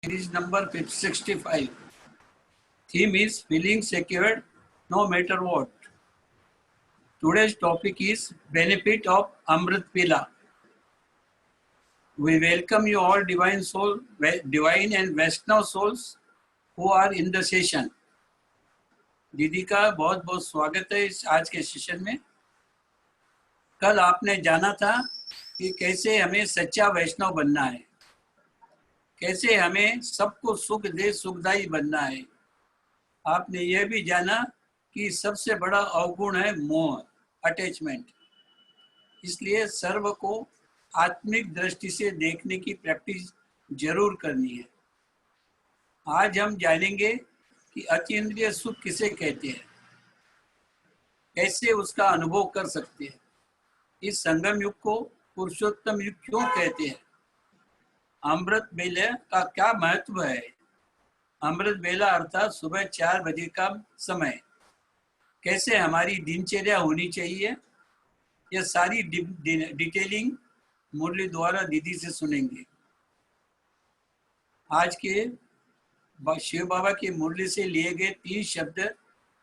Series number 65. Theme is feeling secure no matter what. Today's topic is benefit of Amrit Pila. We welcome you all divine and Vaishnav souls who are in the session. दीदी का बहुत बहुत स्वागत है इस आज के session में। कल आपने जाना था कि कैसे हमें सच्चा वैष्णव बनना है, कैसे हमें सबको सुख दे सुखदाई बनना है। आपने यह भी जाना कि सबसे बड़ा अवगुण है मोह, अटैचमेंट। इसलिए सर्व को आत्मिक दृष्टि से देखने की प्रैक्टिस जरूर करनी है। आज हम जानेंगे कि अतीन्द्रिय सुख किसे कहते हैं, कैसे उसका अनुभव कर सकते हैं, इस संगम युग को पुरुषोत्तम युग क्यों कहते हैं, अमृत बेला का क्या महत्व है। अमृत बेला अर्थात सुबह 4 बजे का समय, कैसे हमारी दिनचर्या होनी चाहिए, यह सारी डिटेलिंग मुरली द्वारा दीदी से सुनेंगे। आज के शिव बाबा की मुरली से लिए गए 3 शब्द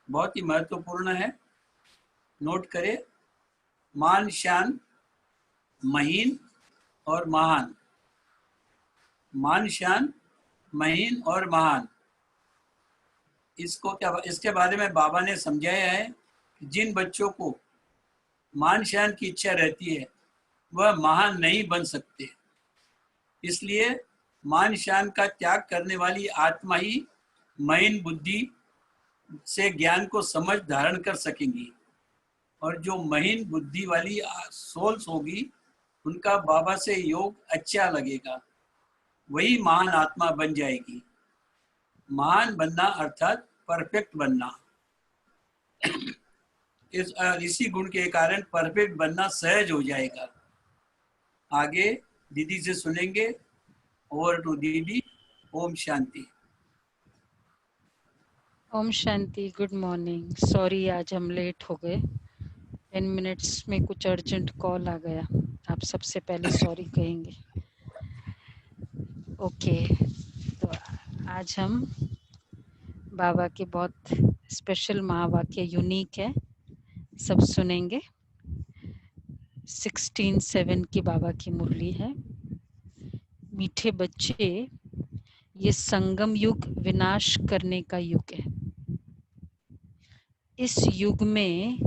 बहुत ही महत्वपूर्ण है, नोट करें। मान, शान, महीन और महान। मान, शान, महीन और महान। इसके बारे में बाबा ने समझाया है कि जिन बच्चों को मान शान की इच्छा रहती है वह महान नहीं बन सकते। इसलिए मान शान का त्याग करने वाली आत्मा ही महीन बुद्धि से ज्ञान को समझ धारण कर सकेंगी, और जो महीन बुद्धि वाली सोल्स होगी उनका बाबा से योग अच्छा लगेगा, वही महान आत्मा बन जाएगी। महान बनना अर्थात परफेक्ट बनना। इसी गुण के कारण परफेक्ट बनना सहज हो जाएगा। आगे दीदी से सुनेंगे। ओवर टू दीदी। ओम शांति। ओम शांति। Good morning. सॉरी आज हम लेट हो गए, 10 मिनट्स में कुछ अर्जेंट कॉल आ गया। आप सबसे पहले सॉरी कहेंगे। ओके, तो आज हम बाबा के बहुत स्पेशल महावाक्य, यूनिक है, सब सुनेंगे। 16:7 की बाबा की मुरली है। मीठे बच्चे, ये संगम युग विनाश करने का युग है। इस युग में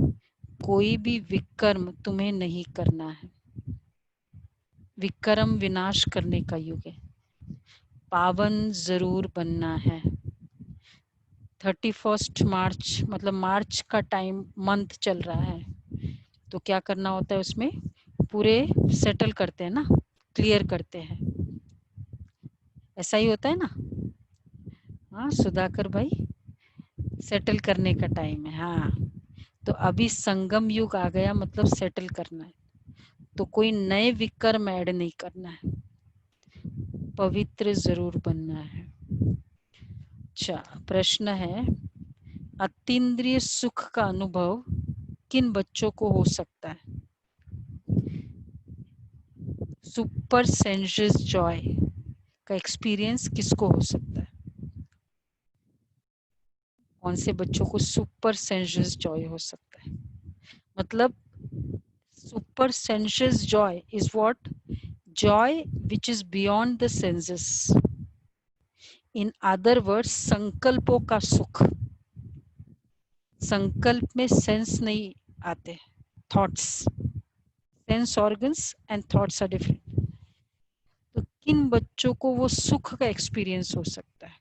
कोई भी विकर्म तुम्हें नहीं करना है। विकर्म विनाश करने का युग है। पावन जरूर बनना है। 31 मार्च मतलब मार्च का टाइम, मंथ चल रहा है, तो क्या करना होता है उसमें? पूरे सेटल करते हैं ना, क्लियर करते हैं। ऐसा ही होता है ना? हाँ सुधाकर भाई, सेटल करने का टाइम है। हाँ, तो अभी संगम युग आ गया, मतलब सेटल करना है, तो कोई नए विकर्म ऐड नहीं करना है, पवित्र जरूर बनना है। अच्छा, प्रश्न है, अतीन्द्रिय सुख का अनुभव किन बच्चों को हो सकता है? सुपर सेंशियस जॉय का एक्सपीरियंस किसको हो सकता है? कौन से बच्चों को सुपर सेंशियस जॉय हो सकता है? मतलब super sensuous joy is what? Joy which is beyond the senses. In other words, संकल्पों का सुख। संकल्प में सेंस नहीं आते, thoughts. Sense organs and thoughts are different. तो किन बच्चों को वो सुख का एक्सपीरियंस हो सकता है?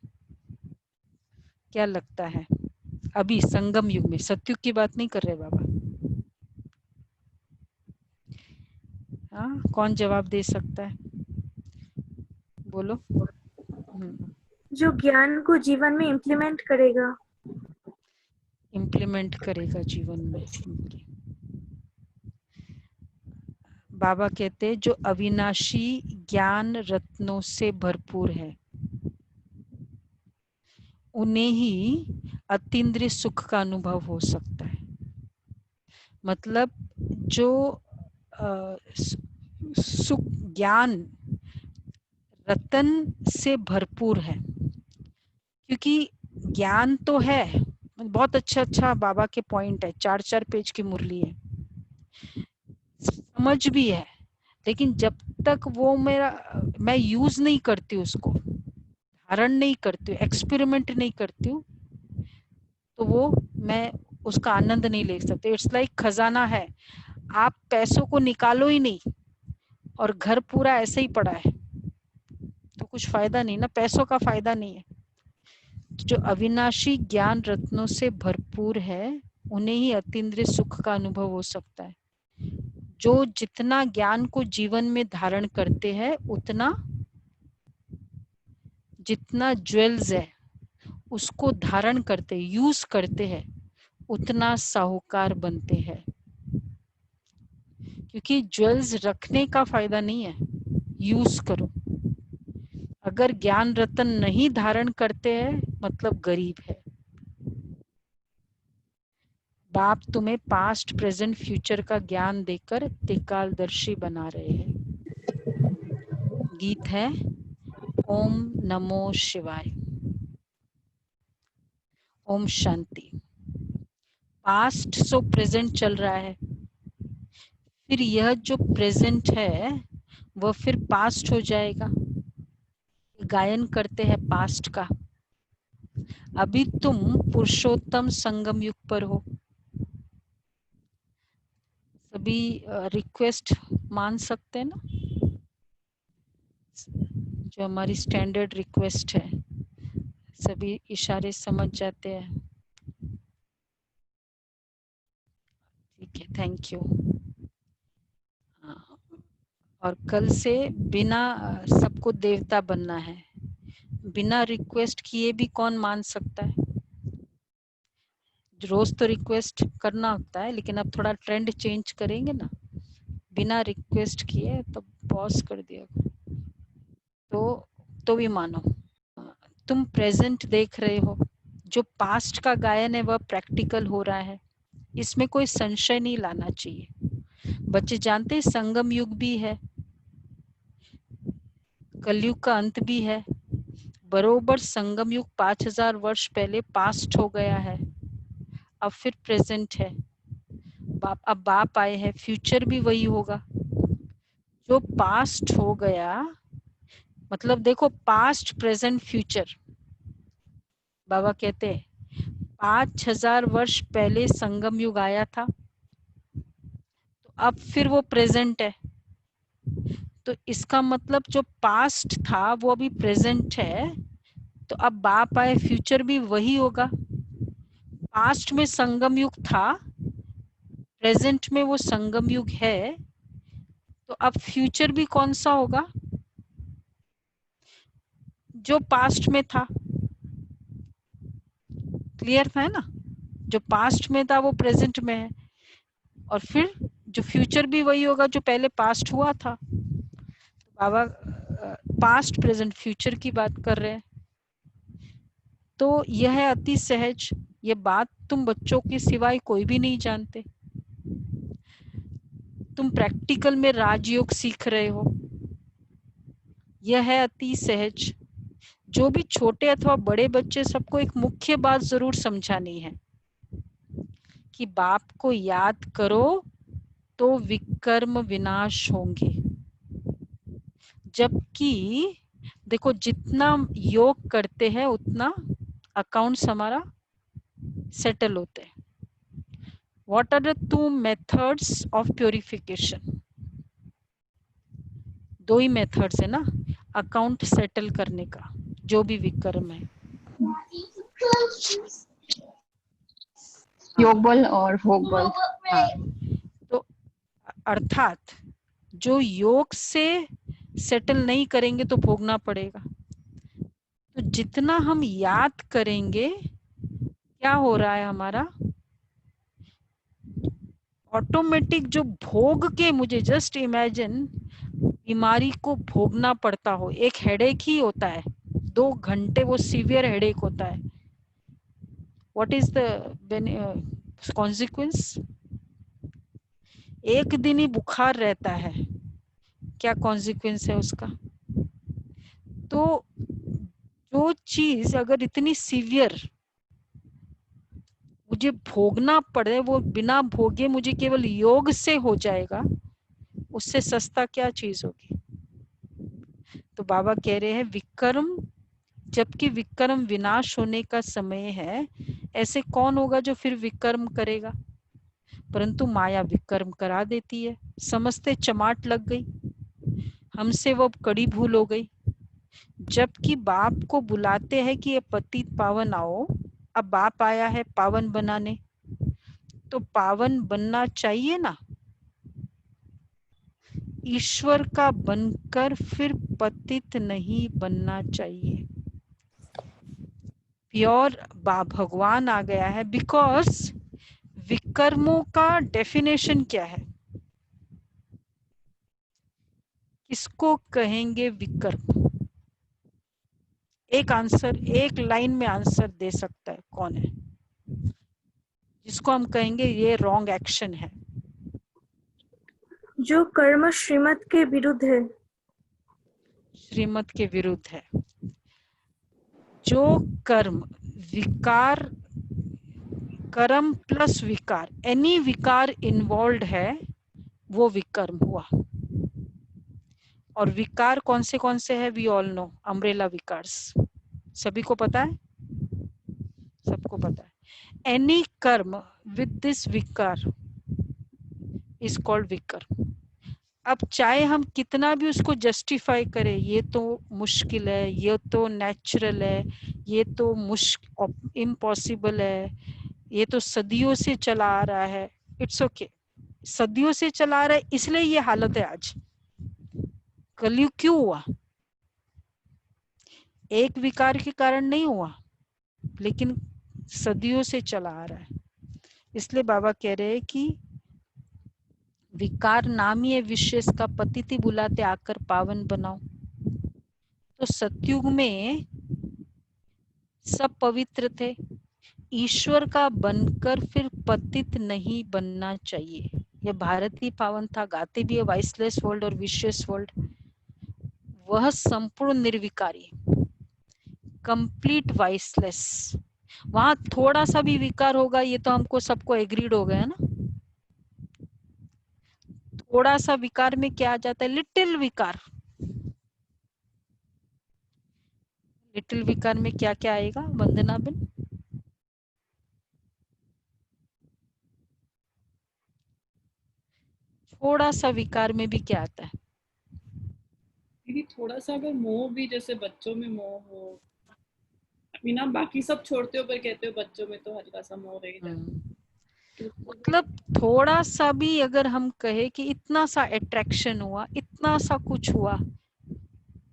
क्या लगता है? अभी संगम युग में, सतयुग की बात नहीं कर रहे बाबा। हाँ, कौन जवाब दे सकता है? बोलो। जो ज्ञान को जीवन में इम्प्लीमेंट करेगा। इम्प्लीमेंट करेगा जीवन में। बाबा कहते हैं जो अविनाशी ज्ञान रत्नों से भरपूर है, उन्हें ही अतीन्द्रिय सुख का अनुभव हो सकता है। मतलब जो सुख, ज्ञान रतन से भरपूर है, क्योंकि ज्ञान तो है, बहुत अच्छा बाबा के पॉइंट है, 4 पेज की मुरली है, समझ भी है, लेकिन जब तक वो मैं यूज नहीं करती हूँ, उसको धारण नहीं करती हूँ, एक्सपेरिमेंट नहीं करती हूँ, तो वो मैं उसका आनंद नहीं ले सकती। इट्स लाइक खजाना है, आप पैसों को निकालो ही नहीं और घर पूरा ऐसे ही पड़ा है, तो कुछ फायदा नहीं ना, पैसों का फायदा नहीं है। जो अविनाशी ज्ञान रत्नों से भरपूर है, उन्हें ही अतीन्द्रिय सुख का अनुभव हो सकता है। जो जितना ज्ञान को जीवन में धारण करते हैं, उतना, जितना ज्वेल्स है उसको धारण करते, यूज करते हैं, उतना साहूकार बनते हैं। क्योंकि ज्वेल्स रखने का फायदा नहीं है, यूज करो। अगर ज्ञान रतन नहीं धारण करते हैं, मतलब गरीब है। बाप तुम्हें पास्ट, प्रेजेंट, फ्यूचर का ज्ञान देकर त्रिकालदर्शी बना रहे हैं। गीत है ओम नमो शिवाय। Om Shanti. Past so present चल रहा है, फिर यह जो प्रेजेंट है वह फिर पास्ट हो जाएगा। गायन करते हैं पास्ट का। अभी तुम पुरुषोत्तम संगम युग पर हो। सभी रिक्वेस्ट मान सकते हैं ना, जो हमारी स्टैंडर्ड रिक्वेस्ट है, सभी इशारे समझ जाते हैं। ठीक है, थैंक यू। और कल से बिना सबको देवता बनना है, बिना रिक्वेस्ट किए भी कौन मान सकता है। रोज तो रिक्वेस्ट करना होता है, लेकिन अब थोड़ा ट्रेंड चेंज करेंगे ना, बिना रिक्वेस्ट किए तो पॉज कर दिया तो भी मानो। तुम प्रेजेंट देख रहे हो, जो पास्ट का गायन है वह प्रैक्टिकल हो रहा है, इसमें कोई संशय नहीं लाना चाहिए। बच्चे जानते हैं संगम युग भी है, कलयुग का अंत भी है। बरोबर संगम युग 5000 वर्ष पहले पास्ट हो गया है, अब फिर प्रेजेंट है। अब बाप आए हैं, फ्यूचर भी वही होगा। जो पास्ट हो गया, मतलब देखो पास्ट, प्रेजेंट, फ्यूचर। बाबा कहते हैं 5000 वर्ष पहले संगम युग आया था, तो अब फिर वो प्रेजेंट है। तो इसका मतलब जो पास्ट था वो अभी प्रेजेंट है, तो अब बाप आए, फ्यूचर भी वही होगा। पास्ट में संगम युग था, प्रेजेंट में वो संगम युग है, तो अब फ्यूचर भी कौन सा होगा, जो पास्ट में था। क्लियर था ना, जो पास्ट में था वो प्रेजेंट में है, और फिर जो फ्यूचर भी वही होगा जो पहले पास्ट हुआ था। बाबा पास्ट, प्रेजेंट, फ्यूचर की बात कर रहे हैं। तो यह है अति सहज, ये बात तुम बच्चों के सिवाय कोई भी नहीं जानते। तुम प्रैक्टिकल में राजयोग सीख रहे हो, यह है अति सहज। जो भी छोटे अथवा बड़े बच्चे, सबको एक मुख्य बात जरूर समझानी है कि बाप को याद करो तो विकर्म विनाश होंगे। जबकि देखो जितना योग करते हैं उतना अकाउंट्स हमारा सेटल होते हैं। What are the 2 methods of purification? 2 ही मेथड्स है ना अकाउंट सेटल करने का, जो भी विकर्म है। योग बल और भोग बल। हाँ, तो अर्थात जो योग से सेटल नहीं करेंगे तो भोगना पड़ेगा। तो जितना हम याद करेंगे, क्या हो रहा है हमारा ऑटोमेटिक जो भोग के, मुझे जस्ट इमेजिन बीमारी को भोगना पड़ता हो। एक हेडेक ही होता है, 2 घंटे वो सीवियर हेडेक होता है। What is the consequence? एक दिन ही बुखार रहता है, क्या कॉन्सिक्वेंस है उसका? तो जो चीज अगर इतनी सीवियर मुझे भोगना पड़े, वो बिना भोगे मुझे केवल योग से हो जाएगा, उससे सस्ता क्या चीज होगी। तो बाबा कह रहे हैं विक्रम, जबकि विक्रम विनाश होने का समय है, ऐसे कौन होगा जो फिर विक्रम करेगा। परंतु माया विक्रम करा देती है, समझते चमाट लग गई, हमसे वो कड़ी भूल हो गई। जबकि बाप को बुलाते हैं कि ये पतित पावन आओ, अब बाप आया है पावन बनाने, तो पावन बनना चाहिए ना, ईश्वर का बनकर फिर पतित नहीं बनना चाहिए। प्योर भगवान आ गया है, बिकॉज विकर्मों का डेफिनेशन क्या है, किसको कहेंगे विकर्म। एक आंसर, एक लाइन में आंसर दे सकता है, कौन है जिसको हम कहेंगे ये रॉन्ग एक्शन है। जो कर्म श्रीमत के विरुद्ध है। श्रीमत के विरुद्ध है। जो कर्म विकार, कर्म प्लस विकार, एनी विकार इन्वॉल्व है, वो विकर्म हुआ। और विकार कौन से है, वी ऑल नो, अम्ब्रेला विकार्स, सभी को पता है, सबको पता है। एनी कर्म विद दिस विकार इज कॉल्ड विकर्म। अब चाहे हम कितना भी उसको जस्टिफाई करें, ये तो मुश्किल है, ये तो नेचुरल है, ये तो इम्पॉसिबल है, ये तो सदियों से चला आ रहा है, इट्स ओके। सदियों से चला आ रहा है इसलिए ये हालत है आज। कलयुग क्यों हुआ, एक विकार के कारण नहीं हुआ, लेकिन सदियों से चला आ रहा है। इसलिए बाबा कह रहे हैं कि विकार नाम ही है विशेष का, पतिति बुलाते आकर पावन बनाओ। तो सतयुग में सब पवित्र थे, ईश्वर का बनकर फिर पतित नहीं बनना चाहिए। यह भारत ही पावन था, गाते भी है वाइसलेस वर्ल्ड और विशेष वर्ल्ड। वह संपूर्ण निर्विकारी, कंप्लीट वाइसलेस। वहां थोड़ा सा भी विकार होगा, ये तो हमको सबको एग्रीड हो गया ना। थोड़ा सा विकार में क्या आ जाता है, लिटिल विकार। लिटिल विकार में क्या क्या आएगा वंदना बेन। थोड़ा सा विकार में भी क्या आता है दीदी, थोड़ा सा अगर मोह भी, जैसे बच्चों में मोह हो, बिना बाकी सब छोड़ते हो पर कहते हो बच्चों में तो हल्का सा मोह रह जाता। मतलब थोड़ा सा भी अगर हम कहे कि इतना सा अट्रैक्शन हुआ, इतना सा कुछ हुआ,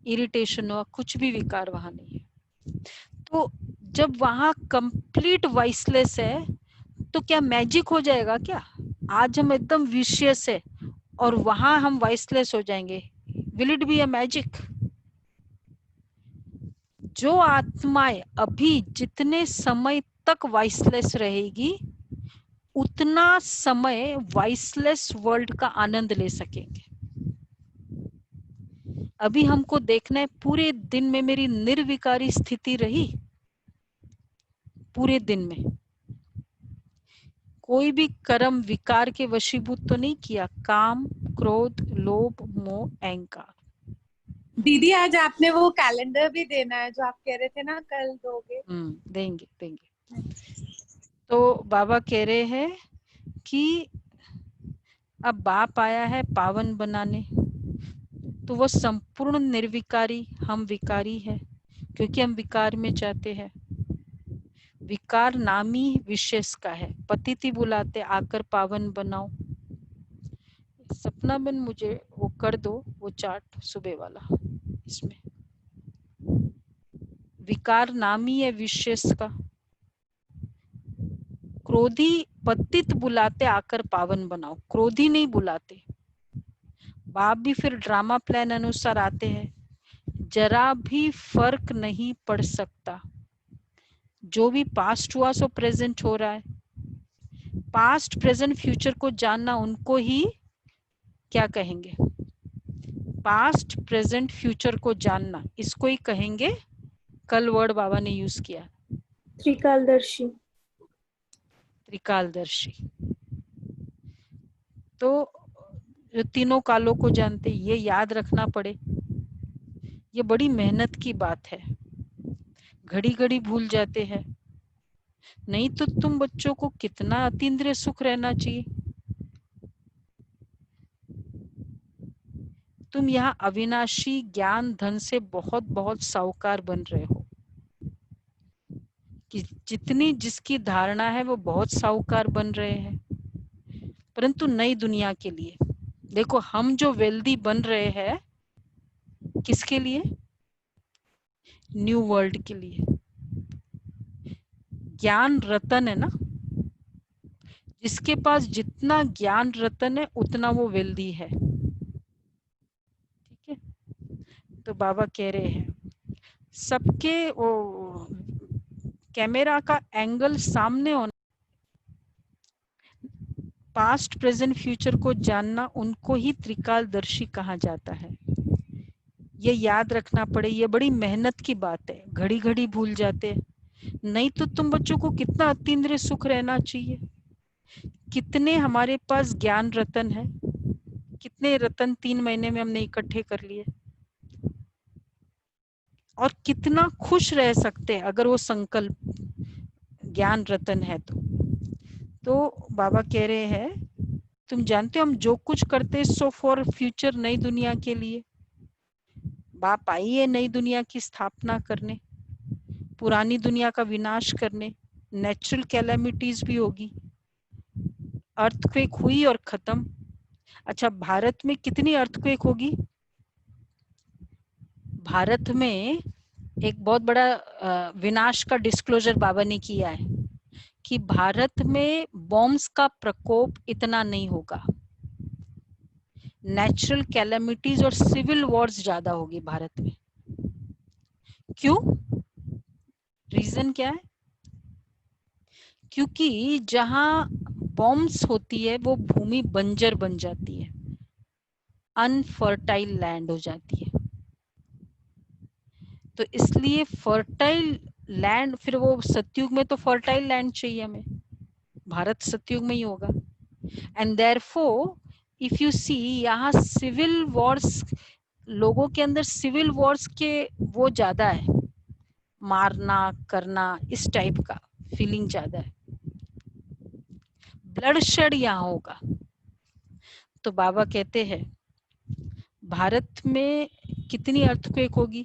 इरिटेशन हुआ, कुछ भी विकार वहां नहीं है। तो जब वहां कंप्लीट वाइसलेस है तो क्या मैजिक हो जाएगा क्या। आज हम एकदम विशियस है और वहां हम वाइसलेस हो जाएंगे, will it be a magic. जो आत्माएं अभी जितने समय तक वाइसलेस रहेगी, उतना समय वाइसलेस वर्ल्ड का आनंद ले सकेंगे। अभी हमको देखना है पूरे दिन में मेरी निर्विकारी स्थिति रही, पूरे दिन में कोई भी कर्म विकार के वशीभूत तो नहीं किया, काम क्रोध लोभ मोह अहंकार। दीदी, आज आपने वो कैलेंडर भी देना है जो आप कह रहे थे ना कल दोगे। देंगे देंगे। तो बाबा कह रहे हैं कि अब बाप आया है पावन बनाने, तो वो संपूर्ण निर्विकारी, हम विकारी है क्योंकि हम विकार में जाते हैं। विकार नामी विशेष का है, पतिति बुलाते आकर पावन बनाओ। सपना बन मुझे वो कर दो, वो चार्ट सुबह वाला, इसमें विकार नामी है विशेष का। क्रोधी पतित बुलाते आकर पावन बनाओ, क्रोधी नहीं बुलाते। बाप भी फिर ड्रामा प्लान अनुसार आते हैं, जरा भी फर्क नहीं पड़ सकता। जो भी पास्ट हुआ सो प्रेजेंट हो रहा है। पास्ट प्रेजेंट फ्यूचर को जानना उनको ही क्या कहेंगे, पास्ट प्रेजेंट फ्यूचर को जानना, इसको ही कहेंगे, कल वर्ड बाबा ने यूज किया, त्रिकालदर्शी। त्रिकालदर्शी। तो जो तीनों कालों को जानते, ये याद रखना पड़े, ये बड़ी मेहनत की बात है, घड़ी घड़ी भूल जाते हैं। नहीं तो तुम बच्चों को कितना अतीन्द्रिय सुख रहना चाहिए। तुम यहाँ अविनाशी ज्ञान धन से बहुत बहुत साहूकार बन रहे हो, कि जितनी जिसकी धारणा है वो बहुत साहूकार बन रहे हैं, परंतु नई दुनिया के लिए। देखो हम जो वेल्दी बन रहे हैं, किसके लिए? न्यू वर्ल्ड के लिए। ज्ञान रतन है ना, जिसके पास जितना ज्ञान रतन है उतना वो वेल्दी है। ठीक है, तो बाबा कह रहे हैं सबके वो कैमरा का एंगल सामने होना, पास्ट प्रेजेंट फ्यूचर को जानना, उनको ही त्रिकालदर्शी कहा जाता है। ये याद रखना पड़े, ये बड़ी मेहनत की बात है, घड़ी घड़ी भूल जाते हैं। नहीं तो तुम बच्चों को कितना अतीन्द्रिय सुख रहना चाहिए। कितने हमारे पास ज्ञान रतन है, कितने रतन 3 महीने में हमने इकट्ठे कर लिए, और कितना खुश रह सकते हैं अगर वो संकल्प ज्ञान रतन है तो बाबा कह रहे हैं तुम जानते हो हम जो कुछ करते सो फॉर फ्यूचर, नई दुनिया के लिए। बाप आई है नई दुनिया की स्थापना करने, पुरानी दुनिया का विनाश करने। नेचुरल कैलेमिटीज भी होगी, अर्थक्वेक हुई और खत्म। अच्छा, भारत में कितनी अर्थक्वेक होगी? भारत में एक बहुत बड़ा विनाश का डिस्क्लोजर बाबा ने किया है कि भारत में बॉम्ब्स का प्रकोप इतना नहीं होगा, नेचुरल कैलेमिटीज और सिविल वॉर्स ज्यादा होगी भारत में। क्यों? रीजन क्या है? क्योंकि जहां बॉम्ब्स होती है वो भूमि बंजर बन जाती है, अनफर्टाइल लैंड हो जाती है। तो इसलिए फर्टाइल लैंड, फिर वो सतयुग में तो फर्टाइल लैंड चाहिए हमें, भारत सतयुग में ही होगा। And therefore if you see, यहाँ सिविल वॉर्स, लोगों के अंदर सिविल वॉर्स के वो ज्यादा है, मारना करना इस टाइप का फीलिंग ज्यादा है, ब्लडशेड यहाँ होगा। तो बाबा कहते हैं भारत में कितनी अर्थक्वेक होगी?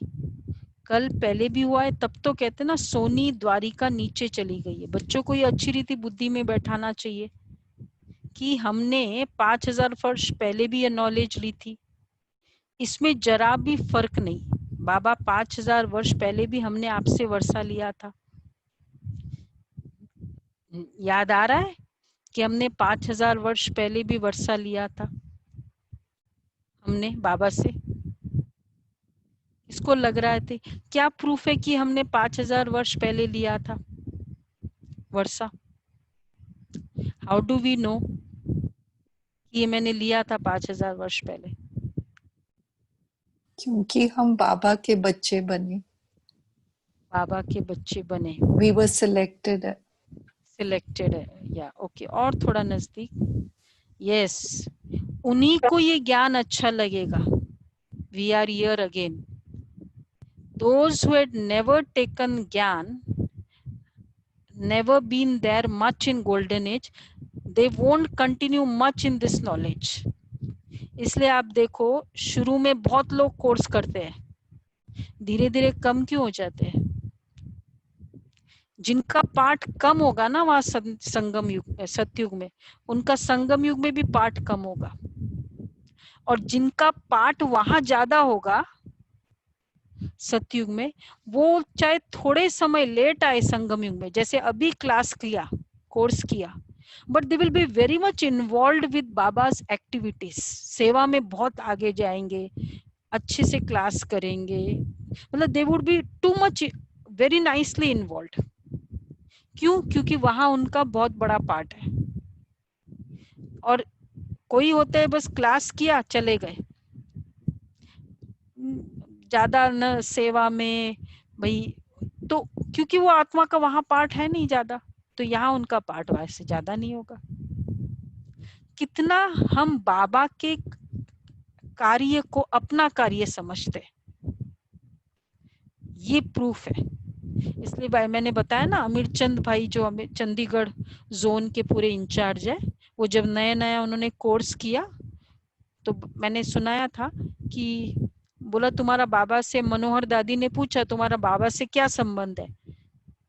कल पहले भी हुआ है, तब तो कहते ना सोनी द्वारिका नीचे चली गई है। बच्चों को ये अच्छी रीति बुद्धि में बैठाना चाहिए कि हमने 5000 वर्ष पहले भी ये नॉलेज ली थी, इसमें जरा भी फर्क नहीं। बाबा 5000 वर्ष पहले भी हमने आपसे वर्षा लिया था, याद आ रहा है कि हमने 5000 वर्ष पहले भी वर्षा लिया था हमने बाबा से। इसको लग रहा थे क्या प्रूफ है कि हमने 5000 वर्ष पहले लिया था वर्षा? हाउ डू वी नो कि ये मैंने लिया था 5000 वर्ष पहले? क्योंकि हम बाबा के बच्चे बने, बाबा के बच्चे बने, we were selected. सिलेक्टेड है या ओके, और थोड़ा नजदीक, यस, उन्हीं को ये ज्ञान अच्छा लगेगा। We are here again. Those who had never taken ज्ञान, never been there much in golden age, they won't continue much in this knowledge. इसलिए आप देखो शुरू में बहुत लोग कोर्स करते हैं, धीरे धीरे कम क्यों हो जाते हैं? जिनका पाठ कम होगा ना वहां संगम युग, सतयुग में, उनका संगम युग में भी पाठ कम होगा, और जिनका पाठ वहां ज्यादा होगा सतयुग में, वो चाहे थोड़े समय लेट आए संगम युग में, जैसे अभी क्लास किया, कोर्स किया, but they will be very much involved with Baba's activities, सेवा में बहुत आगे जाएंगे, अच्छे से क्लास करेंगे, मतलब they would be too much very nicely involved. क्यों? क्योंकि वहां उनका बहुत बड़ा पार्ट है। और कोई होता है बस क्लास किया चले गए, ज्यादा न सेवा में भाई, तो क्योंकि वो आत्मा का वहां पार्ट है नहीं ज्यादा, तो यहाँ उनका पार्ट वैसे ज्यादा नहीं होगा। कितना हम बाबा के कार्य को अपना कार्य समझते, ये प्रूफ है। इसलिए भाई मैंने बताया ना, अमीर चंद भाई जो चंडीगढ़ जोन के पूरे इंचार्ज है, वो जब नया नया उन्होंने कोर्स किया तो मैंने सुनाया था कि बोला तुम्हारा बाबा से, मनोहर दादी ने पूछा तुम्हारा बाबा से क्या संबंध है,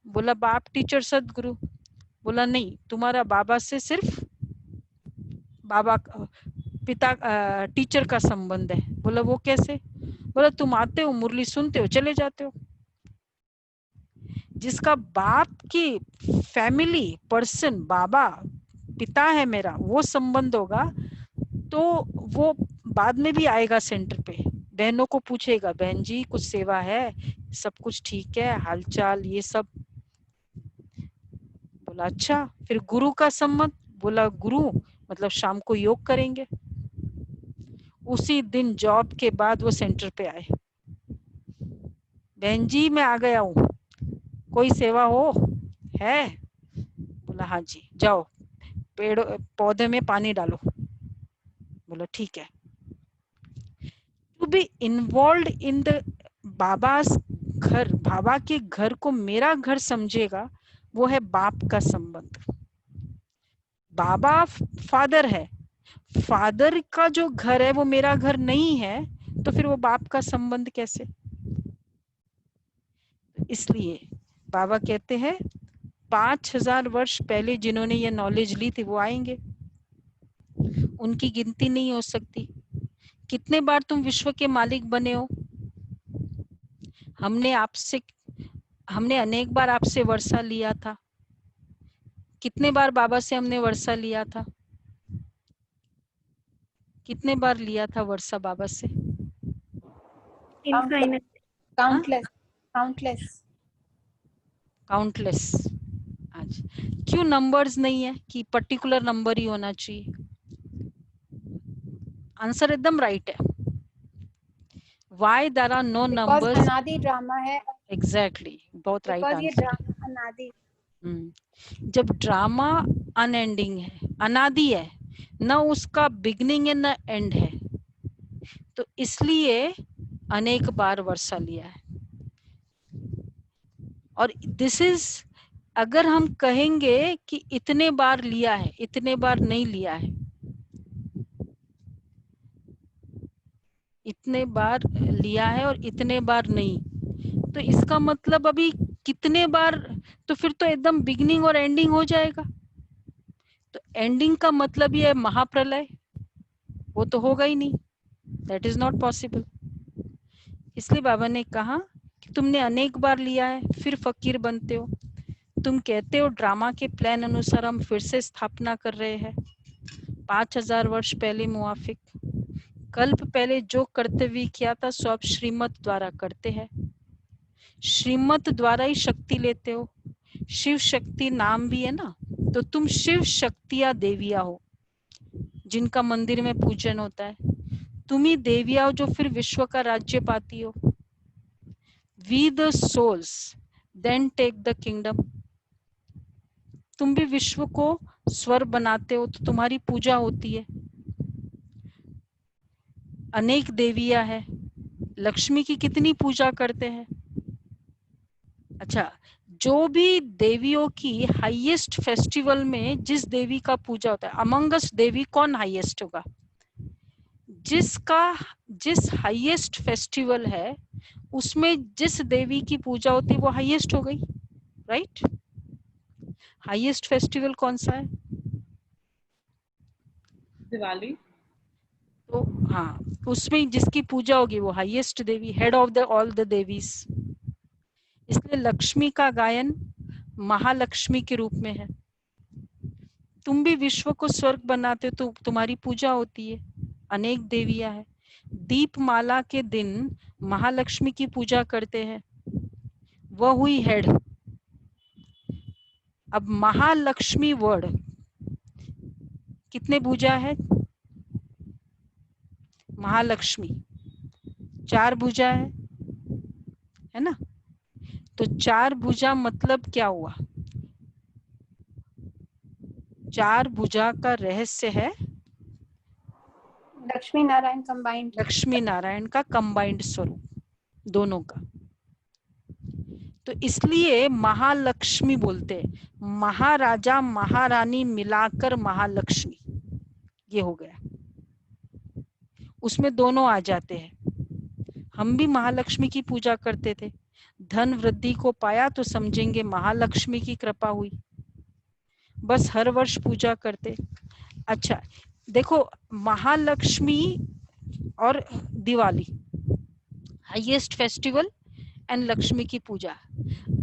बोला बाप टीचर सदगुरु। बोला नहीं, तुम्हारा बाबा से सिर्फ बाबा पिता टीचर का संबंध है। बोला वो कैसे? बोला तुम आते हो, मुरली सुनते हो, चले जाते हो। जिसका बाप की फैमिली पर्सन बाबा पिता है मेरा, वो संबंध होगा तो वो बाद में भी आएगा सेंटर पे, बहनों को पूछेगा बहन जी कुछ सेवा है, सब कुछ ठीक है, हालचाल ये सब। बोला अच्छा, फिर गुरु का संबंध? बोला गुरु मतलब शाम को योग करेंगे। उसी दिन जॉब के बाद वो सेंटर पे आए, बहन जी मैं आ गया हूँ, कोई सेवा हो है? बोला हाँ जी, जाओ पेड़ पौधे में पानी डालो। बोला ठीक है। To be involve in the Baba's घर, बाबा के घर को मेरा घर समझेगा, वो है बाप का संबंध। बाबा फादर है, फादर का जो घर है वो मेरा घर नहीं है, तो फिर वो बाप का संबंध कैसे? इसलिए बाबा कहते हैं 5000 वर्ष पहले जिन्होंने ये नॉलेज ली थी वो आएंगे, उनकी गिनती नहीं हो सकती। कितने बार तुम विश्व के मालिक बने हो? हमने अनेक बार आपसे वर्षा लिया था। कितने बार बाबा से हमने वर्षा लिया था? कितने बार लिया था वर्षा बाबा से? इनफाइनाइट। Countless countless. काउंटलेस। अच्छा, क्यों नंबर्स नहीं है कि पर्टिकुलर नंबर ही होना चाहिए? आंसर एकदम राइट है। Why there are no because numbers? अनादि ड्रामा है, Exactly, बहुत राइट बिकॉज ये आंसर। ड्रामा अनादि। जब ड्रामा अनएंडिंग है, अनादि है, न उसका बिगनिंग है न एंड है, तो इसलिए अनेक बार वर्षा लिया है। और दिस इज, अगर हम कहेंगे कि इतने बार लिया है, इतने बार नहीं लिया है, इतने बार लिया है और इतने बार नहीं, तो इसका मतलब अभी कितने बार, तो फिर तो एकदम बिगनिंग और एंडिंग हो जाएगा। तो एंडिंग का मतलब ये है महाप्रलय, वो तो होगा ही नहीं, दैट इज नॉट पॉसिबल। इसलिए बाबा ने कहा कि तुमने अनेक बार लिया है, फिर फकीर बनते हो। तुम कहते हो ड्रामा के प्लान अनुसार हम फिर से स्थापना कर रहे हैं, 5000 वर्ष पहले मुआफिक। कल्प पहले जो कर्तव्य किया था सो आप श्रीमत द्वारा करते हैं, श्रीमत द्वारा ही शक्ति लेते हो। शिव शक्ति नाम भी है ना, तो तुम शिव शक्तियां देविया हो जिनका मंदिर में पूजन होता है। तुम ही देविया हो जो फिर विश्व का राज्य पाती हो। We the souls then take the kingdom. तुम भी विश्व को स्वर बनाते हो, तो तुम्हारी पूजा होती है। अनेक देवियां है, लक्ष्मी की कितनी पूजा करते हैं। अच्छा, जो भी देवियों की हाईएस्ट फेस्टिवल में जिस देवी का पूजा होता है, अमंगस देवी कौन हाईएस्ट होगा? जिस हाईएस्ट फेस्टिवल है उसमें जिस देवी की पूजा होती है वो हाईएस्ट हो गई, राइट? हाईएस्ट फेस्टिवल कौन सा है? दिवाली। तो हाँ, उसमें जिसकी पूजा होगी वो highest devi, head of the all the devis. इसलिए लक्ष्मी का गायन महालक्ष्मी के रूप में है। तुम भी विश्व को स्वर्ग बनाते हो, तो तुम्हारी पूजा होती है। अनेक देवियां हैं। दीपमाला के दिन महालक्ष्मी की पूजा करते हैं, वह हुई हेड। अब महालक्ष्मी वर्ड कितने भुजा है? महालक्ष्मी 4 भुजा है, है ना। तो 4 भुजा मतलब क्या हुआ? 4 भुजा का रहस्य है लक्ष्मी नारायण कंबाइंड। लक्ष्मी नारायण का कंबाइंड स्वरूप दोनों का। तो इसलिए महालक्ष्मी बोलते हैं, महाराजा महारानी मिलाकर महालक्ष्मी, ये हो गया। उसमें दोनों आ जाते हैं। हम भी महालक्ष्मी की पूजा करते थे, धन वृद्धि को पाया तो समझेंगे महालक्ष्मी की कृपा हुई, बस हर वर्ष पूजा करते। अच्छा देखो, महालक्ष्मी और Diwali highest festival and Lakshmi की पूजा।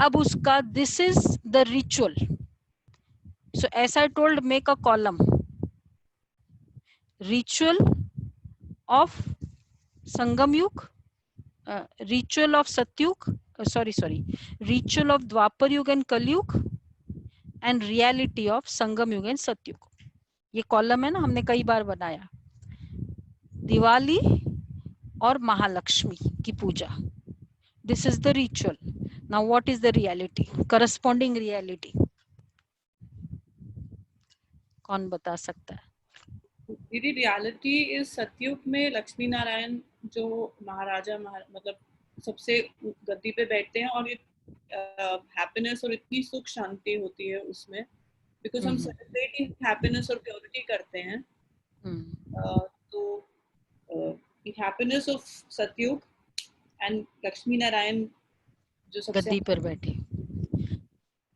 अब उसका this is the ritual. So as I told, make a column, ritual of Sangam Yug, ritual of Satyug, sorry ritual of Dwapar Yug and कलयुग, एंड रियलिटी ऑफ संगम युग एंड सतयुग। ये कॉलम है ना, हमने कई बार बनाया। दिवाली और महालक्ष्मी की पूजा, this is the ritual. Now what is the reality, corresponding reality? कौन बता सकता है? दीदी रियलिटी इज सतयुग में लक्ष्मी नारायण जो महाराजा मतलब सबसे गद्दी पे बैठते हैं, और हैप्पीनेस और इतनी सुख शांति होती है उसमें, बिकॉज हम सेलिब्रेट हैप्पीनेस और प्योरिटी करते हैं। तो हैप्पीनेस ऑफ सतयुग एंड लक्ष्मी नारायण जो सबसे गद्दी पर बैठे।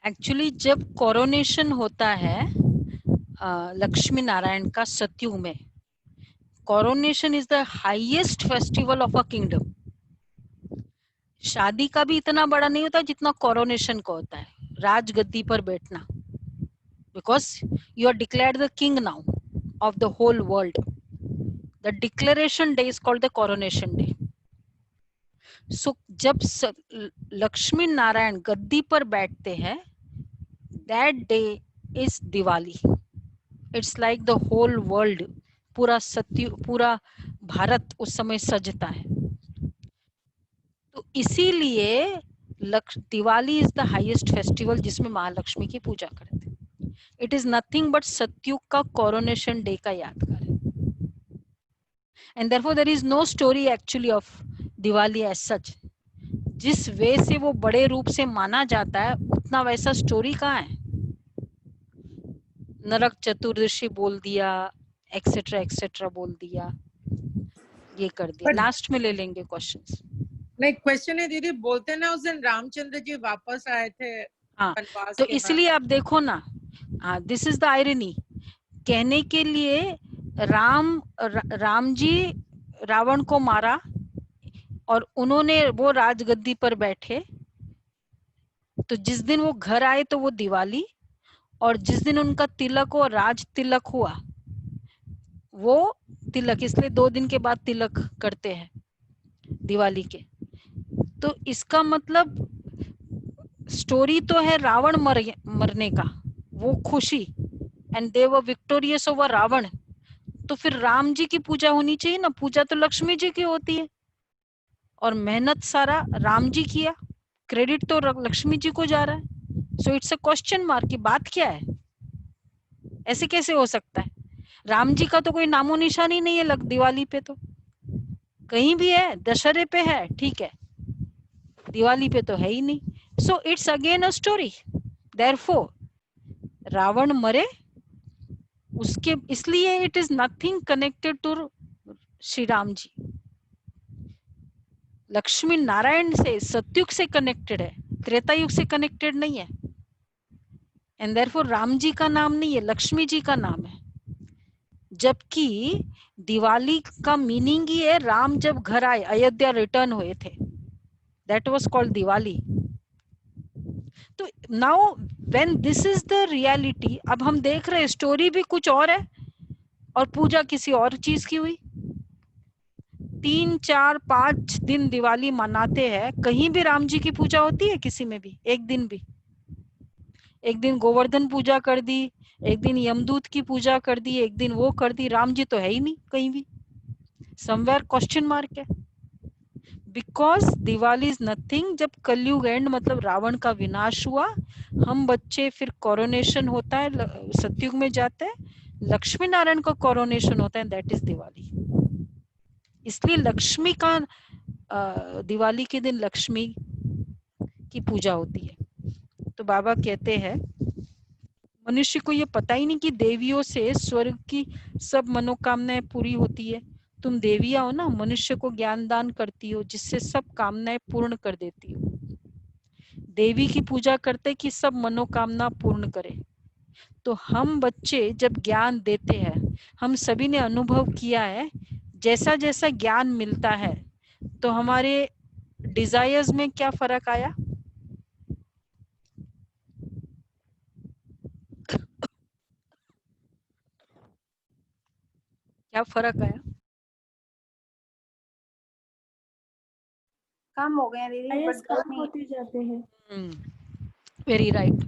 एक्चुअली जब कोरोनेशन होता है लक्ष्मी नारायण का सतयुग में, coronation is the highest festival of a kingdom. शादी का भी इतना बड़ा नहीं होता जितना कोरोनेशन का होता है, राजगद्दी पर बैठना, because you are declared the king now of the whole world. The declaration day is called the coronation day. So जब लक्ष्मी नारायण गद्दी पर बैठते हैं, that day is Diwali. It's like the whole world, पूरा पूरा भारत उस समय सजता है। तो इसीलिए Diwali is the highest festival जिसमें महालक्ष्मी की पूजा करते हैं। इट इज नथिंग बट सतयुग का कोरोनेशन डे का यादगार है। And therefore there is no story actually of Diwali as such. जिस वे से वो बड़े रूप से माना जाता है, उतना वैसा स्टोरी कहाँ है। नरक चतुर्दशी बोल दिया, एक्सेट्रा एक्सेट्रा बोल दिया, ये कर दिया। लास्ट में ले लेंगे क्वेश्चंस। नहीं, क्वेश्चन है दीदी, बोलते ना उस दिन रामचंद्र जी वापस आए थे हाँ, वनवास तो के इसलिए आप देखो ना, दिस इज द आयरनी। कहने के लिए राम जी रावण को मारा और उन्होंने वो राजगद्दी पर बैठे, तो जिस दिन वो घर आए तो वो दिवाली, और जिस दिन उनका तिलक और राज तिलक हुआ वो तिलक, इसलिए 2 दिन के बाद तिलक करते हैं दिवाली के। तो इसका मतलब स्टोरी तो है रावण मरने का, वो खुशी, and they were victorious over Ravan. तो फिर राम जी की पूजा होनी चाहिए ना, पूजा तो लक्ष्मी जी की होती है, और मेहनत सारा राम जी किया, क्रेडिट तो लक्ष्मी जी को जा रहा है। So it's a question mark की बात क्या है, ऐसे कैसे हो सकता है? राम जी का तो कोई नामो निशान ही नहीं है दिवाली पे, तो कहीं भी है, दशहरे पे है ठीक है, दिवाली पे तो है ही नहीं। So it's again a story. Therefore Ravan मरे उसके, इसलिए it is nothing connected to Shri Ram ji. Lakshmi Narayan से सतयुग से कनेक्टेड है, त्रेता युग से कनेक्टेड नहीं है। एंड देयरफॉर राम जी का नाम नहीं है, लक्ष्मी जी का नाम है। जबकि दिवाली का मीनिंग ही है राम जब घर आए, अयोध्या रिटर्न हुए थे, दैट वाज कॉल्ड दिवाली। तो now when this is the reality, अब हम देख रहे हैं स्टोरी भी कुछ और है और पूजा किसी और चीज की हुई। 3, 4, 5 दिन दिवाली मनाते हैं, कहीं भी राम जी की पूजा होती है किसी में भी एक दिन भी? एक दिन गोवर्धन पूजा कर दी, एक दिन यमदूत की पूजा कर दी, एक दिन वो कर दी, राम जी तो है ही नहीं कहीं भी। समवेयर क्वेश्चन मार्क है। बिकॉज दिवाली इज नथिंग, जब कलयुग एंड मतलब रावण का विनाश हुआ, हम बच्चे फिर कोरोनेशन होता है, सतयुग में जाते हैं, लक्ष्मी नारायण का कोरोनेशन होता है, दैट इज दिवाली। इसलिए लक्ष्मी का दिवाली के दिन लक्ष्मी की पूजा होती है। तो बाबा कहते हैं मनुष्य को ये पता ही नहीं कि देवियों से स्वर्ग की सब मनोकामनाएं पूरी होती है। तुम देवियां हो ना, मनुष्य को ज्ञान दान करती हो जिससे सब कामनाएं पूर्ण कर देती हो। देवी की पूजा करते कि सब मनोकामना पूर्ण करे। तो हम बच्चे जब ज्ञान देते हैं, हम सभी ने अनुभव किया है, जैसा जैसा ज्ञान मिलता है तो हमारे डिजायर्स में क्या फर्क आया? क्या फर्क आया? कम हो गए हैं दीदी, आयस but कम होते जाते हैं। Very right.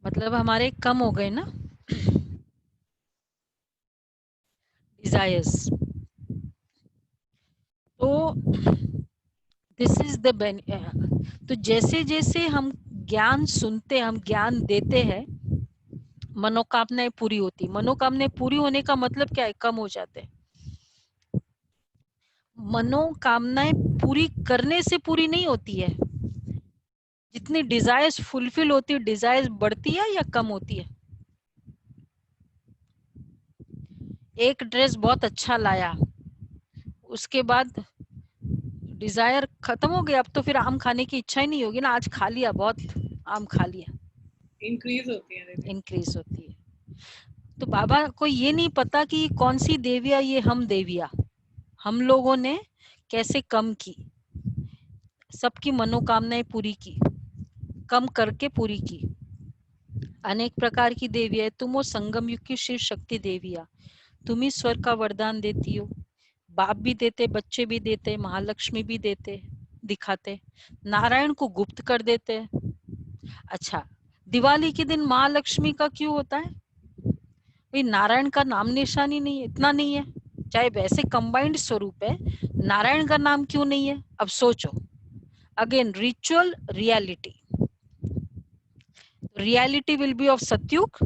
मतलब हमारे कम हो गए ना डिजायर्स। तो दिस इज द तो जैसे जैसे हम ज्ञान सुनते, हम ज्ञान देते हैं, मनोकामनाएं पूरी होती। मनोकामनाएं पूरी होने का मतलब क्या है? कम हो जाते हैं। मनोकामनाएं पूरी करने से पूरी नहीं होती है। जितनी डिजायर्स फुलफिल होती है, डिजायर्स बढ़ती है या कम होती है? एक ड्रेस बहुत अच्छा लाया, उसके बाद डिजायर खत्म हो गया, अब तो फिर आम खाने की इच्छा ही नहीं होगी ना, आज खा लिया, बहुत आम खा लिया, इंक्रीज होती है दीदी। इंक्रीज होती है। तो बाबा को ये नहीं पता कि कौन सी देविया, ये हम देविया, हम लोगों ने कैसे कम की, सबकी मनोकामनाएं पूरी की, कम करके पूरी की। अनेक प्रकार की देविया है, तुम हो संगम युग की शिव शक्ति देविया, तुम ही स्वर का वरदान देती हो। बाप भी देते, बच्चे भी देते, महालक्ष्मी भी देते, दिखाते, नारायण को गुप्त कर देते। अच्छा, दिवाली के दिन महालक्ष्मी का क्यों होता है? भाई नारायण का नाम निशान ही नहीं है, इतना नहीं है, चाहे वैसे कंबाइंड स्वरूप है, नारायण का नाम क्यों नहीं है? अब सोचो, again ritual reality, reality will be of Satyug,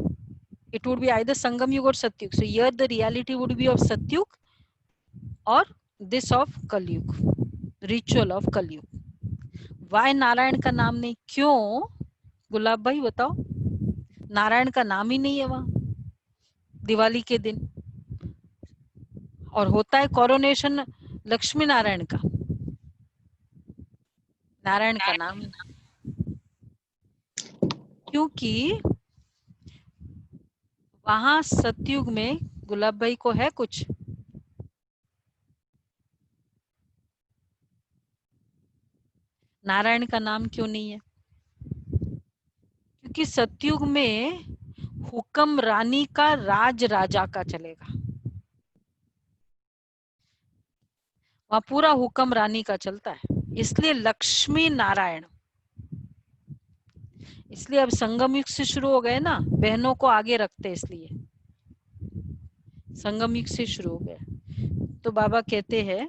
it would be either Sangam Yuga or Satyug. So here the reality would be of Satyug or this of Kalyug, ritual of Kalyug. Why Narayan का नाम नहीं? क्यों? गुलाब भाई बताओ, नारायण का नाम ही नहीं है वहां दिवाली के दिन, और होता है कोरोनेशन लक्ष्मी नारायण का, नारायण का नाम, क्योंकि वहां सतयुग में गुलाब भाई को है कुछ? नारायण का नाम क्यों नहीं है? क्योंकि सतयुग में हुक्म रानी का, राज राजा का चलेगा, वहां पूरा हुक्म रानी का चलता है, इसलिए लक्ष्मी नारायण। इसलिए अब संगम युग से शुरू हो गए ना, बहनों को आगे रखते, इसलिए संगम युग से शुरू हो गए। तो बाबा कहते हैं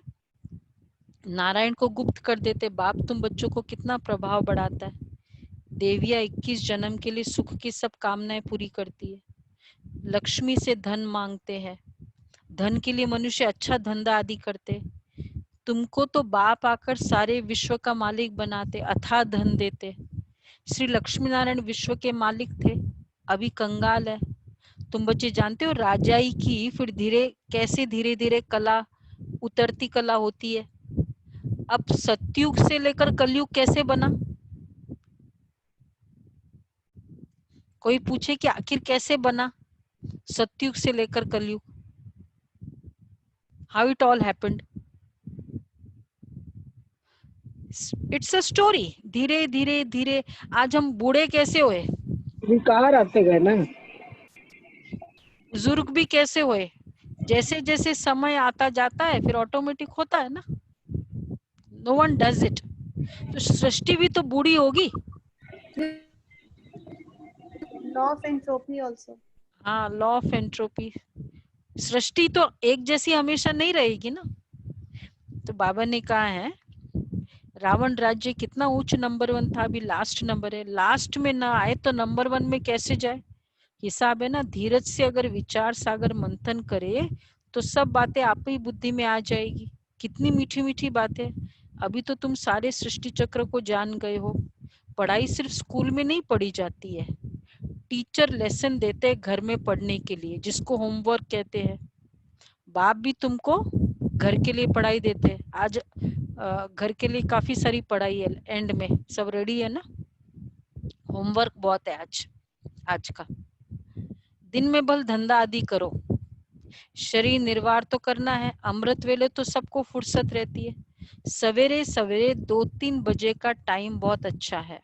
नारायण को गुप्त कर देते। बाप तुम बच्चों को कितना प्रभाव बढ़ाता है। देविया 21 जन्म के लिए सुख की सब कामनाएं पूरी करती है। लक्ष्मी से धन मांगते हैं, धन के लिए मनुष्य अच्छा धंधा आदि करते। तुमको तो बाप आकर सारे विश्व का मालिक बनाते, अथाह धन देते। श्री लक्ष्मी नारायण विश्व के मालिक थे, अभी कंगाल है। तुम बच्चे जानते हो राजाई की फिर कैसे धीरे धीरे कला उतरती कला होती है। अब सतयुग से लेकर कलयुग कैसे बना? कोई पूछे कि आखिर कैसे बना सतयुग से लेकर कलयुग? How it all happened? It's a story. धीरे धीरे धीरे आज हम बूढ़े कैसे हुए, विकार आते गए ना, बुजुर्ग भी कैसे हुए, जैसे जैसे समय आता जाता है फिर ऑटोमेटिक होता है ना, नो वन डज इट। तो सृष्टि भी तो बूढ़ी होगी। Law of entropy also. हाँ, लॉ ऑफ एंट्रोपी। सृष्टि तो एक जैसी हमेशा नहीं रहेगी ना, तो बाबा ने कहा है रावण राज्य कितना उच्च नंबर 1 था, अभी लास्ट नंबर है, लास्ट में ना आए तो नंबर 1 में कैसे जाए। हिसाब है ना, धीरज से अगर विचार सागर मंथन करे तो सब बातें आप ही बुद्धि में आ जाएगी। कितनी मीठी मीठी बातें। अभी तो तुम सारे सृष्टि चक्र को जान गए हो। पढ़ाई सिर्फ स्कूल में नहीं पढ़ी जाती है, टीचर लेसन देते हैं घर में पढ़ने के लिए, जिसको होमवर्क कहते हैं। बाप भी तुमको घर के लिए पढ़ाई देते हैं। आज घर के लिए काफी सारी पढ़ाई है, एंड में सब रेडी है ना, होमवर्क बहुत है आज का। दिन में बल धंधा आदि करो, शरीर निर्वाह तो करना है। अमृत वेले तो सबको फुर्सत रहती है। सवेरे सवेरे 2-3 बजे का टाइम बहुत अच्छा है,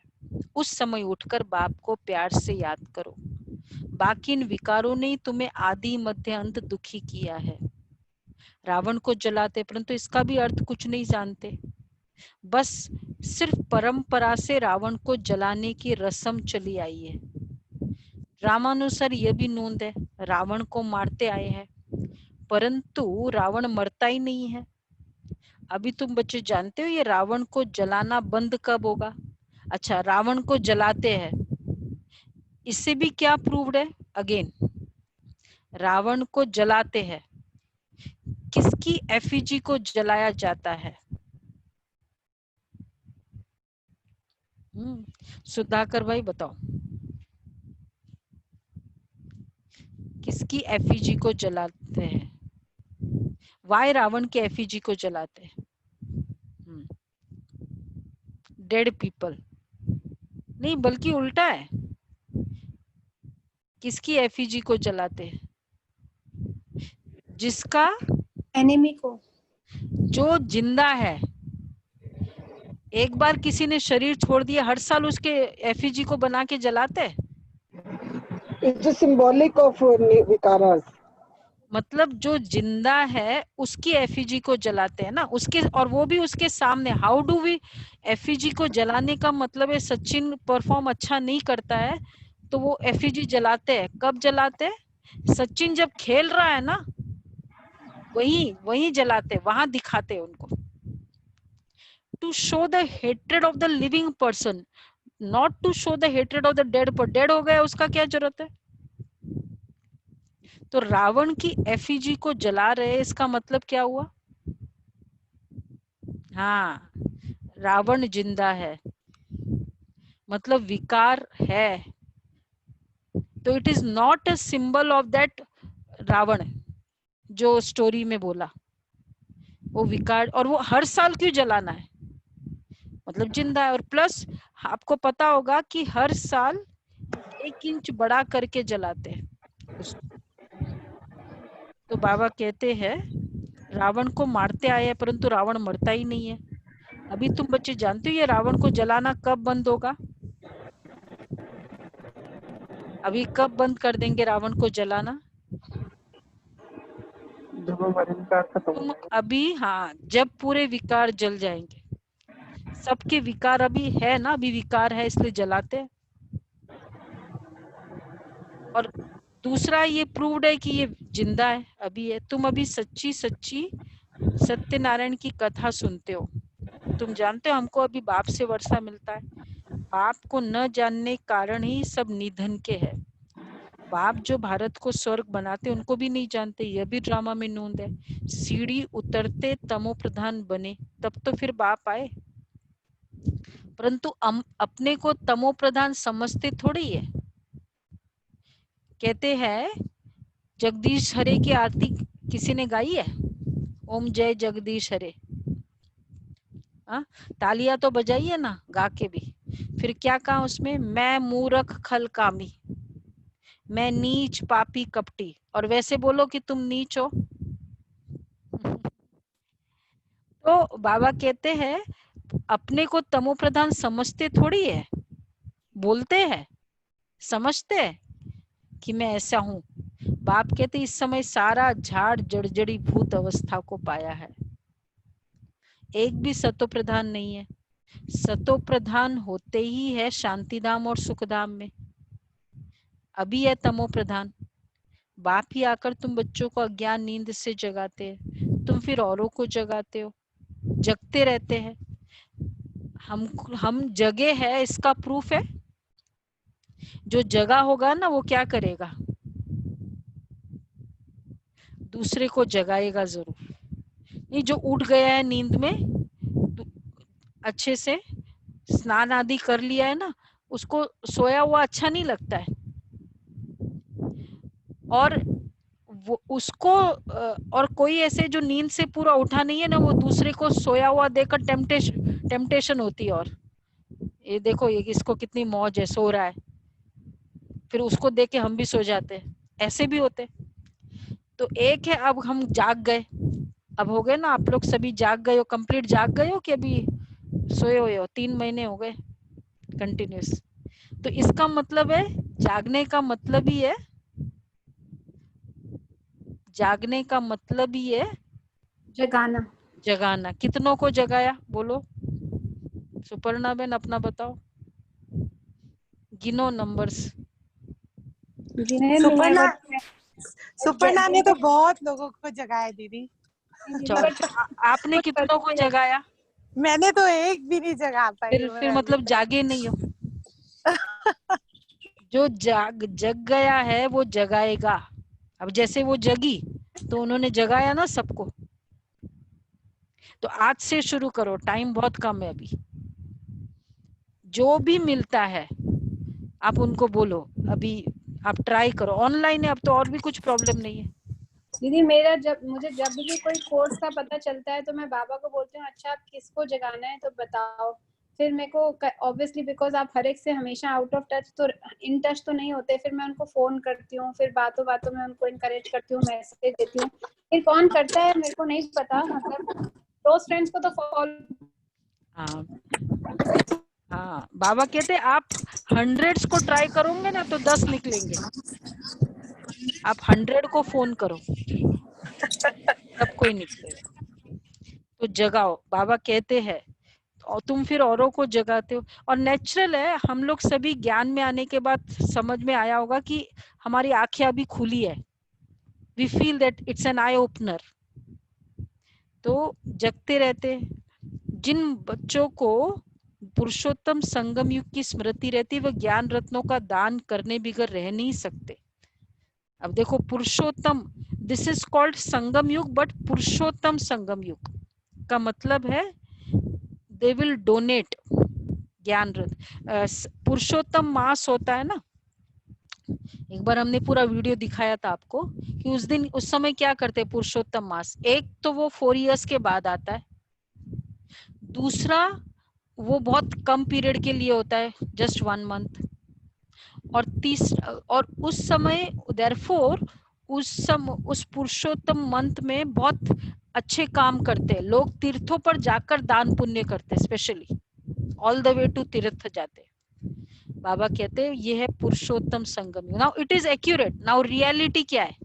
उस समय उठकर बाप को प्यार से याद करो। बाकी इन विकारों ने तुम्हें आदि मध्य अंत दुखी किया है। रावण को जलाते परंतु इसका भी अर्थ कुछ नहीं जानते, बस सिर्फ परंपरा से रावण को जलाने की रस्म चली आई है। रामानुसार यह भी नोंद है, रावण को मारते आए हैं परंतु रावण मरता ही नहीं है। अभी तुम बच्चे जानते हो ये रावण को जलाना बंद कब होगा? अच्छा, रावण को जलाते हैं, इससे भी क्या प्रूव्ड है? अगेन रावण को जलाते हैं, किसकी एफिजी को जलाया जाता है? सुधाकर भाई बताओ, किसकी एफिजी को जलाते हैं? वाई रावण के एफिजी को जलाते हैं? डेड पीपल नहीं, बल्कि उल्टा है, किसकी एफिजी को जलाते हैं? जिसका एनिमी को, जो जिंदा है। एक बार किसी ने शरीर छोड़ दिया, हर साल उसके एफिजी को बना के जलाते हैं। It's a symbolic of vikaras. मतलब जो जिंदा है उसकी एफिजी को जलाते हैं ना, उसके, और वो भी उसके सामने। हाउ डू वी, एफिजी को जलाने का मतलब है सचिन परफॉर्म अच्छा नहीं करता है तो वो एफिजी जलाते हैं। कब जलाते हैं? सचिन जब खेल रहा है ना, वही जलाते, वहां दिखाते उनको। To show the hatred of the living person, not to show the hatred of the dead. पर डेड हो गया, उसका क्या जरूरत है? तो रावण की एफिजी को जला रहे, इसका मतलब क्या हुआ? हाँ, रावण जिंदा है, मतलब विकार है। तो it is not a symbol of that Ravan जो स्टोरी में बोला, वो विकार। और वो हर साल क्यों जलाना है? मतलब जिंदा है। और प्लस आपको पता होगा कि हर साल 1 इंच बड़ा करके जलाते हैं उसको। तो बाबा कहते हैं रावण को मारते आए हैं परंतु रावण मरता ही नहीं है। अभी तुम बच्चे जानते हो ये रावण को जलाना कब बंद होगा? अभी कब बंद कर देंगे रावण को जलाना? जब हमारे विकार खत्म हो तुम जाएंगे। अभी, हाँ, जब पूरे विकार जल जाएंगे। सबके विकार अभी है ना, अभी विकार है इसलिए जलाते हैं। और दूसरा ये प्रूव्ड है कि ये जिंदा है, अभी है। तुम अभी सच्ची सत्यनारायण की कथा सुनते हो, तुम जानते हो हमको अभी बाप से वर्षा मिलता है। बाप को न जानने कारण ही सब निधन के है। बाप जो भारत को स्वर्ग बनाते उनको भी नहीं जानते, यह भी ड्रामा में नोंद है। सीढ़ी उतरते तमो प्रधान बने तब तो फिर बाप आए, परंतु अपने को तमो प्रधान समझते थोड़ी है। कहते हैं जगदीश हरे की आरती किसी ने गाई है? ओम जय जगदीश हरे, तालियां तो बजाइए ना गा के भी। फिर क्या कहा उसमें? मैं मूर्ख खल कामी, मैं नीच पापी कपटी। और वैसे बोलो कि तुम नीच हो। तो बाबा कहते हैं अपने को तमो प्रधान समझते थोड़ी है, बोलते हैं, समझते हैं कि मैं ऐसा हूं। बाप कहते इस समय सारा झाड़ जड़जड़ी भूत अवस्था को पाया है, एक भी सतो प्रधान नहीं है। सतो प्रधान होते ही है शांतिधाम और सुखधाम में, अभी है तमो प्रधान। बाप ही आकर तुम बच्चों को अज्ञान नींद से जगाते हैं, तुम फिर औरों को जगाते हो। जगते रहते हैं। हम जगे है इसका प्रूफ है, जो जगा होगा ना वो क्या करेगा, दूसरे को जगाएगा जरूर। नहीं जो उठ गया है नींद में, अच्छे से स्नान आदि कर लिया है ना, उसको सोया हुआ अच्छा नहीं लगता है, और वो उसको और कोई ऐसे जो नींद से पूरा उठा नहीं है ना, वो दूसरे को सोया हुआ देखकर टेम्पटेशन होती है, और ये देखो ये इसको कितनी मौज है, सो रहा है, फिर उसको देख के हम भी सो जाते हैं, ऐसे भी होते। तो एक है अब हम जाग गए, अब हो गए ना आप लोग सभी जाग गए हो, कंप्लीट जाग गए हो कि अभी सोए हुए हो, 3 महीने हो गए कंटिन्यूस। तो इसका मतलब है, जागने का मतलब ही है, जागने का मतलब ही है जगाना। जगाना। कितनों को जगाया बोलो, सुपर्णा बेन अपना बताओ, गिनो नंबर्स। सुपर्णा ने तो बहुत लोगों को जगाया दीदी। आपने कितनों को जगाया? मैंने तो एक भी नहीं जगा पाई। फिर मतलब जागे नहीं हो। जो जग गया है वो जगाएगा। अब जैसे वो जगी तो उन्होंने जगाया ना सबको, तो आज से शुरू करो, टाइम बहुत कम है अभी। जो भी मिलता है आप उनको बोलो, अभी आप ट्राई करो, ऑनलाइन है अब तो और भी कुछ प्रॉब्लम नहीं है। दीदी मुझे जब भी कोई कोर्स का पता चलता है तो मैं बाबा को बोलती हूँ अच्छा आप किसको जगाना है तो बताओ। फिर मेरे को ऑब्वियसली बिकॉज आप हर एक से हमेशा आउट ऑफ टच तो इन टच तो नहीं होते, फिर मैं उनको फोन करती हूँ, फिर बातों बातों में उनको इनकरेज करती हूँ, मैसेज देती हूँ, फिर कौन करता है मेरे को नहीं पता। मतलब क्लोज फ्रेंड्स को तो फॉलो। हाँ बाबा कहते आप 100 को ट्राई करोगे ना तो 10 निकलेंगे, आप 100 को फोन करो तब कोई निकलेगा। तो जगाओ, बाबा कहते हैं, और तुम फिर औरों को जगाते हो। और नेचुरल है, हम लोग सभी ज्ञान में आने के बाद समझ में आया होगा कि हमारी आंखें अभी खुली है, we feel that it's an eye opener. तो जगते रहते। जिन बच्चों को पुरुषोत्तम संगम युग की स्मृति रहती है वह ज्ञान रत्नों का दान करने बिगर रह नहीं सकते। अब देखो पुरुषोत्तम, दिस इज कॉल्ड संगम युग, बट पुरुषोत्तम संगम युग का मतलब है दे विल डोनेट ज्ञान रत्न। पुरुषोत्तम मास होता है ना, एक बार हमने पूरा वीडियो दिखाया था आपको कि उस दिन उस समय क्या करते हैं पुरुषोत्तम मास। एक तो वो 4 इयर्स के बाद आता है, दूसरा वो बहुत कम पीरियड के लिए होता है, जस्ट 1 मंथ, और तीसरा, और उस समय देयरफॉर उस पुरुषोत्तम मंथ में बहुत अच्छे काम करते हैं लोग, तीर्थों पर जाकर दान पुण्य करते हैं, specially all the way to तीर्थ जाते हैं। बाबा कहते हैं ये है Purushottam Sangam. Now it is accurate. Now reality क्या है,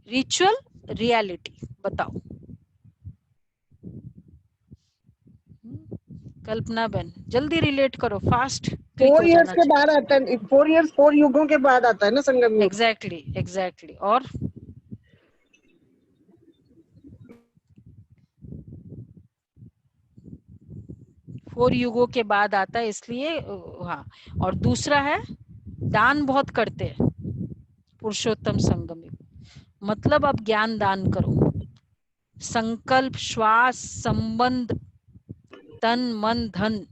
रिचुअल रियलिटी बताओ। कल्पना बहन जल्दी रिलेट करो, फास्ट। 4 इयर्स के बाद आता है, 4 इयर्स 4 युगों के बाद आता है ना संगम युग। एग्जैक्टली। और 4 युगों के बाद आता है, इसलिए हाँ। और दूसरा है दान बहुत करते हैं पुरुषोत्तम संगम युग, मतलब अब ज्ञान दान करो। संकल्प, श्वास, संबंध, तन मन धन।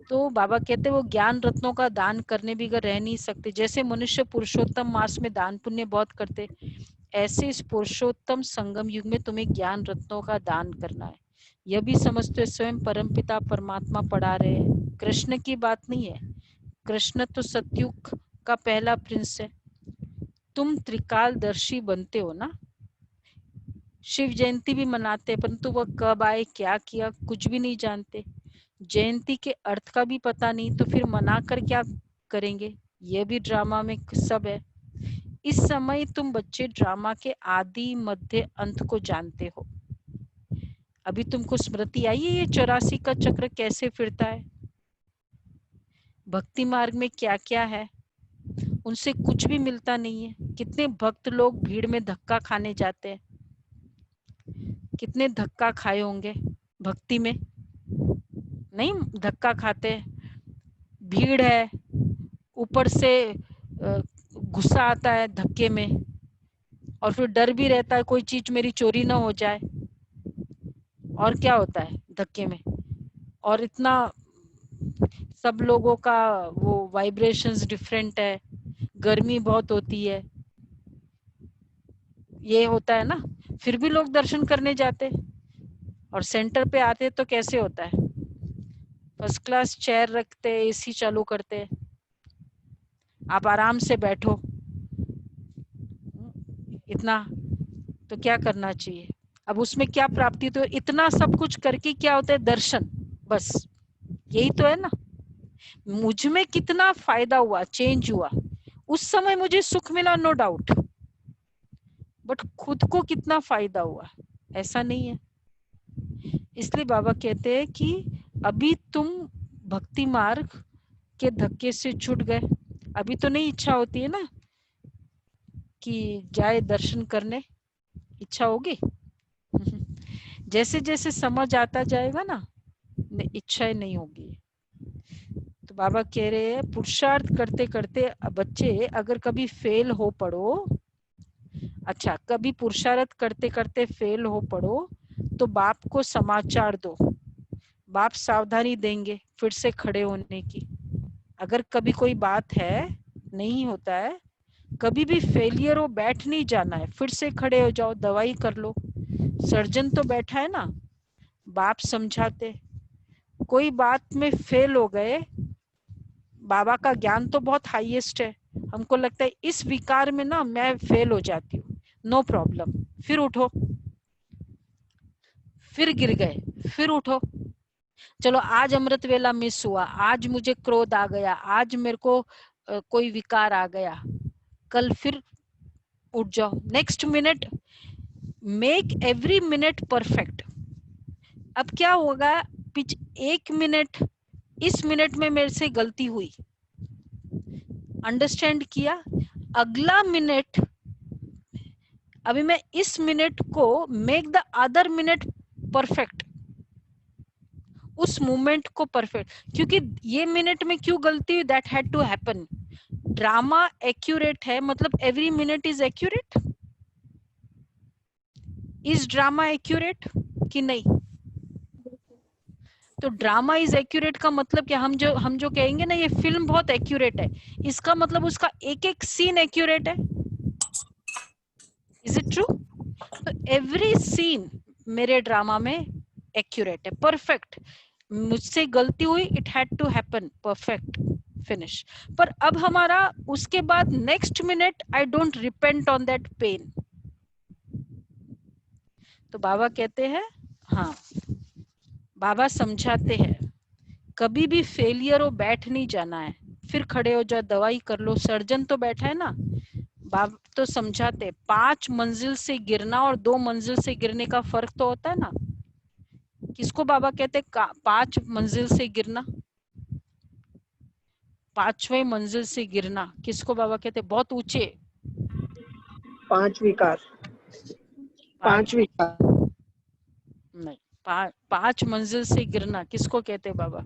तो बाबा कहते वो ज्ञान रत्नों का दान करने बिगर रह नहीं सकते। जैसे मनुष्य पुरुषोत्तम मास में दान पुण्य बहुत करते, ऐसे इस पुरुषोत्तम संगम युग में तुम्हें ज्ञान रत्नों का दान करना है। यह भी समझते स्वयं परमपिता परमात्मा पढ़ा रहे हैं, कृष्ण की बात नहीं है। कृष्ण तो सतयुग का पहला प्रिंस है, तुम त्रिकालदर्शी बनते हो ना। शिव जयंती भी मनाते हैं, परंतु वह कब आए क्या किया कुछ भी नहीं जानते। जयंती के अर्थ का भी पता नहीं, तो फिर मना कर क्या करेंगे। यह भी ड्रामा में सब है। इस समय तुम बच्चे ड्रामा के आदि मध्य अंत को जानते हो। अभी तुमको स्मृति आई है ये 84 का चक्र कैसे फिरता है, भक्ति मार्ग में क्या क्या है, उनसे कुछ भी मिलता नहीं है। कितने भक्त लोग भीड़ में धक्का खाने जाते हैं। कितने धक्का खाए होंगे भक्ति में? नहीं धक्का खाते, भीड़ है, ऊपर से गुस्सा आता है धक्के में, और फिर डर भी रहता है कोई चीज मेरी चोरी ना हो जाए, और क्या होता है धक्के में, और इतना सब लोगों का वो वाइब्रेशंस डिफरेंट है, गर्मी बहुत होती है, ये होता है ना। फिर भी लोग दर्शन करने जाते, और सेंटर पे आते तो कैसे होता है, फर्स्ट क्लास चेयर रखते, एसी चालू करते, आप आराम से बैठो, इतना तो क्या करना चाहिए। अब उसमें क्या प्राप्ति, तो इतना सब कुछ करके क्या होता है, दर्शन, बस यही तो है ना। मुझ में कितना फायदा हुआ, चेंज हुआ, उस समय मुझे सुख मिला, नो डाउट, बट खुद को कितना फायदा हुआ, ऐसा नहीं है। इसलिए बाबा कहते हैं कि अभी तुम भक्ति मार्ग के धक्के से छूट गए, अभी तो नहीं इच्छा होती है ना कि जाए दर्शन करने, इच्छा होगी जैसे जैसे समझ आता जाएगा ना, इच्छा नहीं होगी। तो बाबा कह रहे हैं पुरुषार्थ करते करते बच्चे अगर कभी फेल हो पड़ो, अच्छा कभी पुरुषार्थ करते करते फेल हो पड़ो तो बाप को समाचार दो, बाप सावधानी देंगे फिर से खड़े होने की। अगर कभी कोई बात है, नहीं होता है, कभी भी फेलियर हो, बैठ नहीं जाना है, फिर से खड़े हो जाओ, दवाई कर लो, सर्जन तो बैठा है ना, बाप समझाते। कोई बात में फेल हो गए, बाबा का ज्ञान तो बहुत हाईएस्ट है, हमको लगता है इस विकार में ना मैं फेल हो जाती हूँ, नो प्रॉब्लम, फिर उठो, फिर गिर गए, फिर उठो, चलो आज अमृत वेला मिस हुआ, आज मुझे क्रोध आ गया, आज मेरे को कोई विकार आ गया, कल फिर उठ जाओ, next minute, make every minute perfect. अब क्या होगा, एक मिनट, इस मिनट में मेरे से गलती हुई, अंडरस्टैंड किया, अगला मिनट, अभी मैं इस मिनट को make the other minute perfect, उस मोमेंट को परफेक्ट, क्योंकि ये मिनट में क्यों गलती हुई, that had to happen. Drama accurate है, मतलब every minute is accurate, is drama accurate कि नहीं? तो ड्रामा इज एक्यूरेट का मतलब क्या, हम जो कहेंगे ना ये फिल्म बहुत एक्यूरेट है, इसका मतलब उसका एक एक सीन एक्यूरेट है, इज इट ट्रू? तो एवरी सीन मेरे ड्रामा में एक्यूरेट है, परफेक्ट, मुझसे गलती हुई, it had to happen, perfect, finish. पर अब हमारा उसके बाद next minute, I don't repent on that pain. तो बाबा कहते हैं, हाँ बाबा समझाते हैं, कभी भी फेलियर हो, बैठ नहीं जाना है, फिर खड़े हो जाओ, दवाई कर लो, सर्जन तो बैठा है ना, बाबा तो समझाते, 5 मंजिल से गिरना और 2 मंजिल से गिरने का फर्क तो होता है ना। किसको बाबा कहते 5 मंजिल से गिरना, 5वें मंजिल से गिरना किसको बाबा कहते, बहुत ऊंचे, 5 विकार, 5 विकार, नहीं, 5 मंजिल से गिरना किसको कहते बाबा?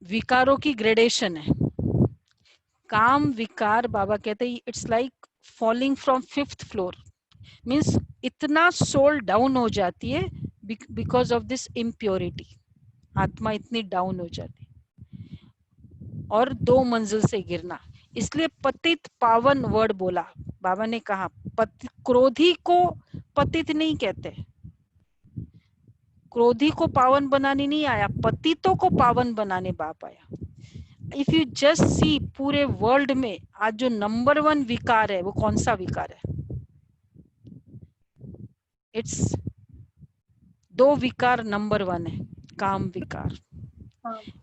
विकारों की ग्रेडेशन है, काम विकार बाबा कहते हैं it's like falling from 5th floor, means इतना सोल डाउन हो जाती है बिकॉज ऑफ दिस इम्प्योरिटी, आत्मा इतनी डाउन हो जाती है। और 2 मंजिल से गिरना, इसलिए पतित पावन वर्ड बोला बाबा ने, कहा क्रोधी को पतित नहीं कहते, क्रोधी को पावन बनाने नहीं आया, पतितों को पावन बनाने बाप आया। इफ यू जस्ट सी पूरे वर्ल्ड में आज जो नंबर 1 विकार है वो कौन सा विकार है? इट्स 2 विकार नंबर 1 है, काम विकार,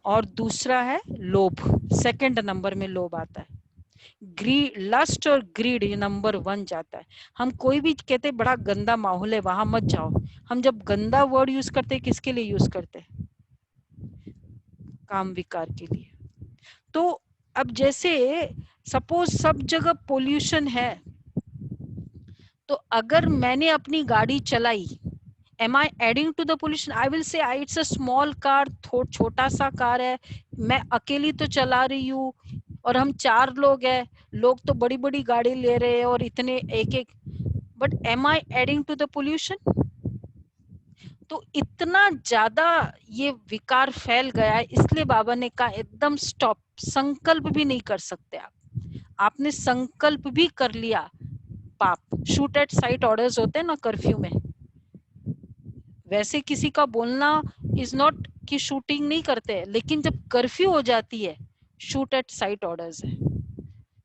और दूसरा है लोभ, सेकंड नंबर में लोभ आता है, ग्रीड, लस्ट और ग्रीड ये नंबर 1 जाता है। हम कोई भी कहते बड़ा गंदा माहौल है वहां मत जाओ, हम जब गंदा वर्ड यूज करते किसके लिए यूज करते? काम विकार के लिए। तो अब जैसे सपोज सब जगह पोल्यूशन है, तो अगर मैंने अपनी गाड़ी चलाई, am I adding to the pollution? I will say it's a small car, छोटा सा कार है, मैं अकेली तो चला रही हूँ और हम 4 लोग हैं, लोग तो बड़ी बड़ी गाड़ी ले रहे हैं और इतने एक एक, but am I adding to the pollution? तो इतना ज्यादा ये विकार फैल गया है, इसलिए बाबा ने कहा एकदम स्टॉप, संकल्प भी नहीं कर सकते आप, आपने संकल्प भी कर लिया पाप। शूट एट साइट ऑर्डर्स होते हैं ना कर्फ्यू में, वैसे किसी का बोलना इज नॉट कि शूटिंग नहीं करते हैं, लेकिन जब कर्फ्यू हो जाती है शूट एट साइट ऑर्डर्स है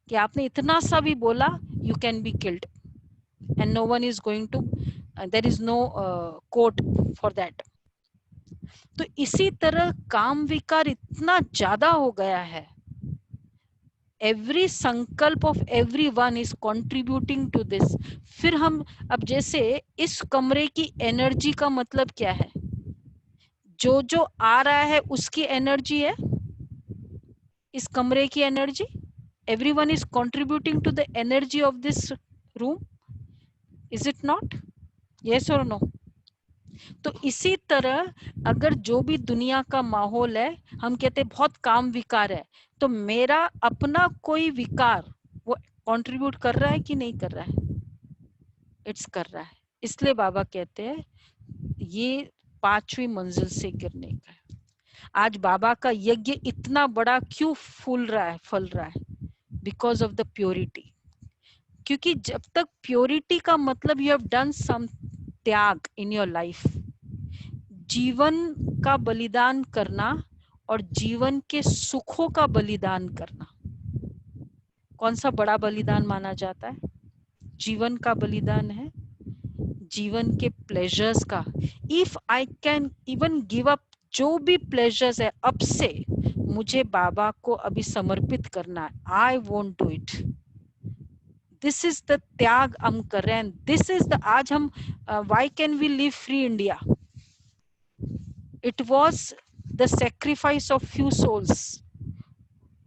कि आपने इतना सा भी बोला you can be killed and no one is going to, there is no court for that. तो इसी तरह काम विकार इतना ज्यादा हो गया है, एवरी संकल्प of every one is contributing to this. फिर हम अब जैसे इस कमरे की एनर्जी का मतलब क्या है, जो जो आ रहा है उसकी एनर्जी है इस कमरे की energy, everyone is contributing to the energy of this room, is it not? yes or no? तो इसी तरह अगर जो भी दुनिया का माहौल है, हम कहते हैं बहुत काम विकार है, तो मेरा अपना कोई विकार वो कंट्रीब्यूट कर रहा है कि नहीं कर रहा है? इट्स कर रहा है। इसलिए बाबा कहते हैं ये 5वीं मंजिल से गिरने का है। आज बाबा का यज्ञ इतना बड़ा क्यों फूल रहा है, फल रहा है? Because of the purity. क्योंकि जब तक प्योरिटी का मतलब यू हैव डन सम त्याग इन योर लाइफ, जीवन का बलिदान करना और जीवन के सुखों का बलिदान करना, कौन सा बड़ा बलिदान माना जाता है? जीवन का बलिदान है, जीवन के प्लेजर्स का। If I can even give up जो भी प्लेजर्स है, अब से मुझे बाबा को अभी समर्पित करना है, I won't do it. This is the त्याग हम कर रहे हैं। दिस इज द, आज हम why can we live free India? It was the sacrifice of few souls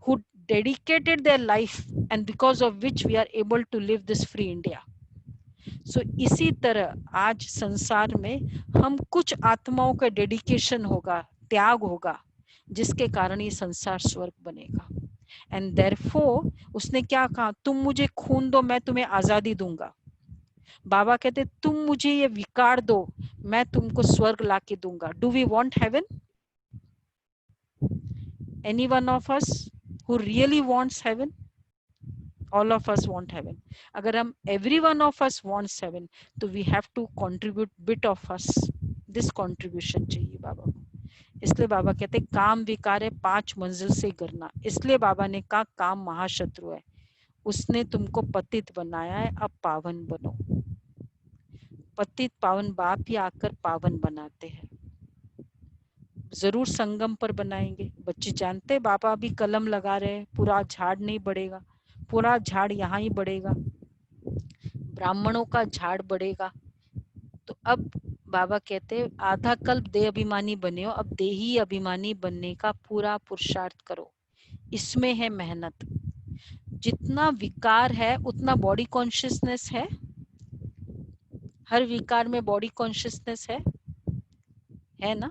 who dedicated their life and because of which we are able to live this free India. So इसी तरह आज संसार में हम कुछ आत्माओं का डेडिकेशन होगा, त्याग होगा, जिसके कारण ये संसार स्वर्ग बनेगा। एंड देयरफॉर उसने क्या कहा, तुम मुझे खून दो मैं तुम्हें आजादी दूंगा। बाबा कहते तुम मुझे ये विकार दो मैं तुमको स्वर्ग लाके दूंगा। Do we want heaven? Any one of us who really wants heaven? All of us want heaven. अगर हम every one of us wants heaven, तो we have to contribute bit of us. This contribution चाहिए बाबा को। इसलिए बाबा कहते काम विकार है 5 मंजिल से गिरना। इसलिए बाबा ने कहा काम महाशत्रु है, उसने तुमको पतित बनाया है, अब पावन बनो। पतित पावन बाप ही आकर पावन बनाते हैं। जरूर संगम पर बनाएंगे। बच्चे जानते हैं बाबा अभी कलम लगा रहे हैं, पूरा झाड़ नहीं बढ़ेगा, पूरा झाड़ यहाँ ही बढ़ेगा, ब्राह्मणों का झाड़ बढ़ेगा। तो अब बाबा कहते हैं आधा कल्प देह अभिमानी बने हो, अब देही अभिमानी बनने का पूरा पुरुषार्थ करो। इसमें है मेहनत। जितना विकार है उतना बॉडी कॉन्शियसनेस है, हर विकार में बॉडी कॉन्शियसनेस है ना?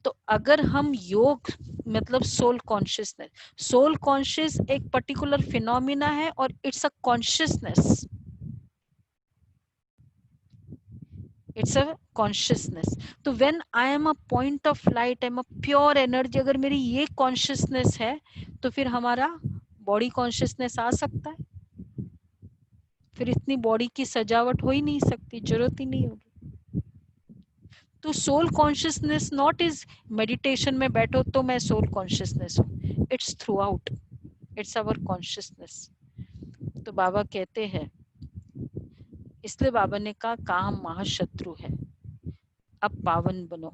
तो अगर हम योग मतलब सोल कॉन्शियसनेस, सोल कॉन्शियस एक पर्टिकुलर फिनोमिना है और it's a consciousness, it's a consciousness. तो when I am a point of light, I am a pure energy, अगर मेरी ये कॉन्शियसनेस है तो फिर हमारा बॉडी कॉन्शियसनेस आ सकता है। फिर इतनी बॉडी की सजावट हो ही नहीं सकती, जरूरत ही नहीं होगी। तो soul consciousness not is meditation में बैठो तो मैं सोल कॉन्शियसनेस हूँ, it's throughout, it's our consciousness. तो बाबा कहते हैं, इसलिए बाबा ने कहा काम महाशत्रु है, अब पावन बनो।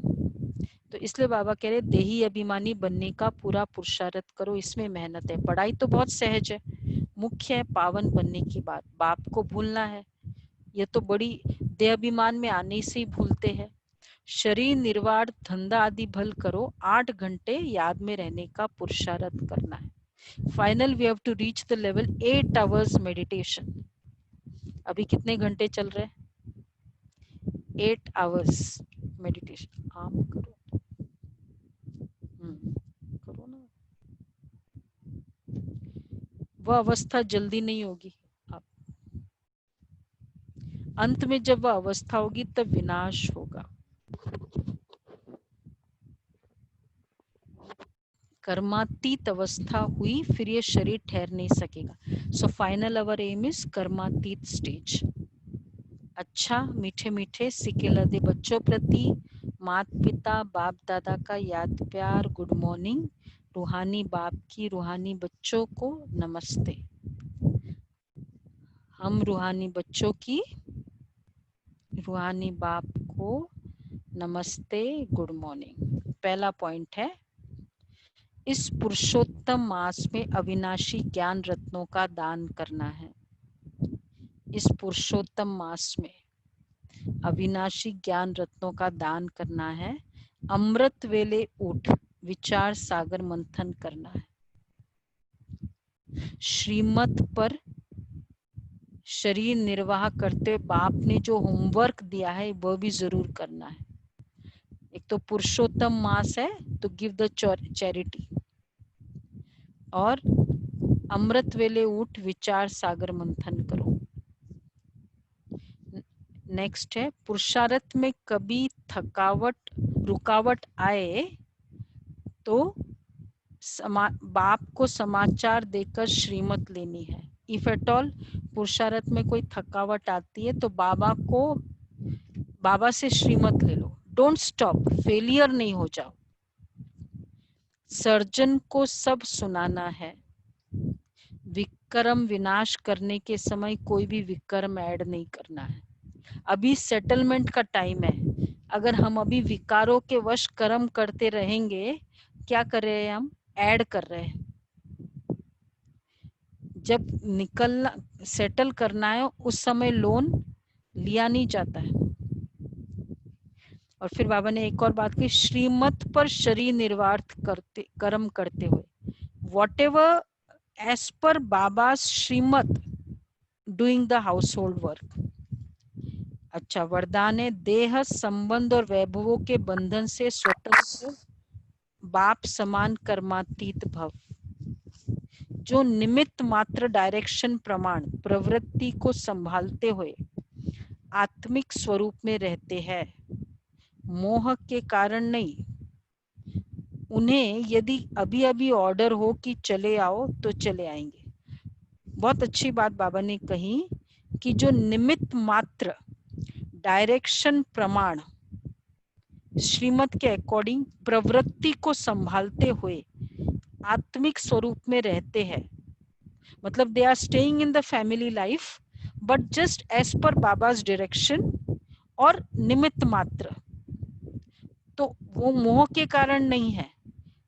तो इसलिए बाबा कह रहे देही अभिमानी बनने का पूरा पुरुषार्थ करो, इसमें मेहनत है। पढ़ाई तो बहुत सहज है, मुख्य है पावन बनने की बात। बाप को भूलना है, ये तो बड़ी देह अभिमान में आने से ही भूलते हैं। शरीर निर्वाण धंधा आदि भल करो, 8 घंटे याद में रहने का पुरुषार्थ करना है। Final we have to reach the level 8 hours meditation. अभी कितने घंटे चल रहे हैं? 8 hours मेडिटेशन। आप करो, करो ना। वह अवस्था जल्दी नहीं होगी। आप अंत में जब वह अवस्था होगी तब विनाश होगा। कर्मातीत अवस्था हुई, फिर ये शरीर ठहर नहीं सकेगा। So final our aim is कर्मातीत स्टेज। अच्छा, मीठे मीठे सिके लदे बच्चों प्रति मात पिता बाप दादा का याद प्यार, गुड मॉर्निंग। रूहानी बाप की रूहानी बच्चों को नमस्ते। हम रूहानी बच्चों की रूहानी बाप को नमस्ते, गुड मॉर्निंग। पहला पॉइंट है, इस पुरुषोत्तम मास में अविनाशी ज्ञान रत्नों का दान करना है। इस पुरुषोत्तम मास में अविनाशी ज्ञान रत्नों का दान करना है। अमृत वेले उठ विचार सागर मंथन करना है। श्रीमत पर शरीर निर्वाह करते हुए बाप ने जो होमवर्क दिया है वह भी जरूर करना है। एक तो पुरुषोत्तम मास है तो गिव द चैरिटी, और अमृत वेले उठ विचार सागर मंथन करो। नेक्स्ट है, पुरुषार्थ में कभी थकावट रुकावट आए तो बाप को समाचार देकर श्रीमत लेनी है। इफ एट ऑल पुरुषार्थ में कोई थकावट आती है तो बाबा से श्रीमत ले लो। डोंट स्टॉप, फेलियर नहीं हो जाओ। सर्जन को सब सुनाना है। विक्रम विनाश करने के समय कोई भी विक्रम ऐड नहीं करना है। अभी सेटलमेंट का टाइम है। अगर हम अभी विकारों के वश कर्म करते रहेंगे, क्या कर रहे हैं हम? ऐड कर रहे हैं। जब निकलना सेटल करना है उस समय लोन लिया नहीं जाता है। और फिर बाबा ने एक और बात की, श्रीमत पर शरीर निर्वाह करते कर्म करते हुए, what ever as per Baba shrimat doing the household work. अच्छा, वरदान है, देह संबंध और वैभवों के बंधन से स्वतंत्र बाप समान कर्मातीत भव। जो निमित्त मात्र डायरेक्शन प्रमाण प्रवृत्ति को संभालते हुए आत्मिक स्वरूप में रहते हैं, मोह के कारण नहीं। उन्हें यदि अभी अभी ऑर्डर हो कि चले आओ तो चले आएंगे। बहुत अच्छी बात बाबा ने कही कि जो निमित्त मात्र डायरेक्शन प्रमाण श्रीमत के अकॉर्डिंग प्रवृत्ति को संभालते हुए आत्मिक स्वरूप में रहते हैं, मतलब they are staying in the family life but just as per Baba's direction और निमित्त मात्र, तो वो मोह के कारण नहीं है।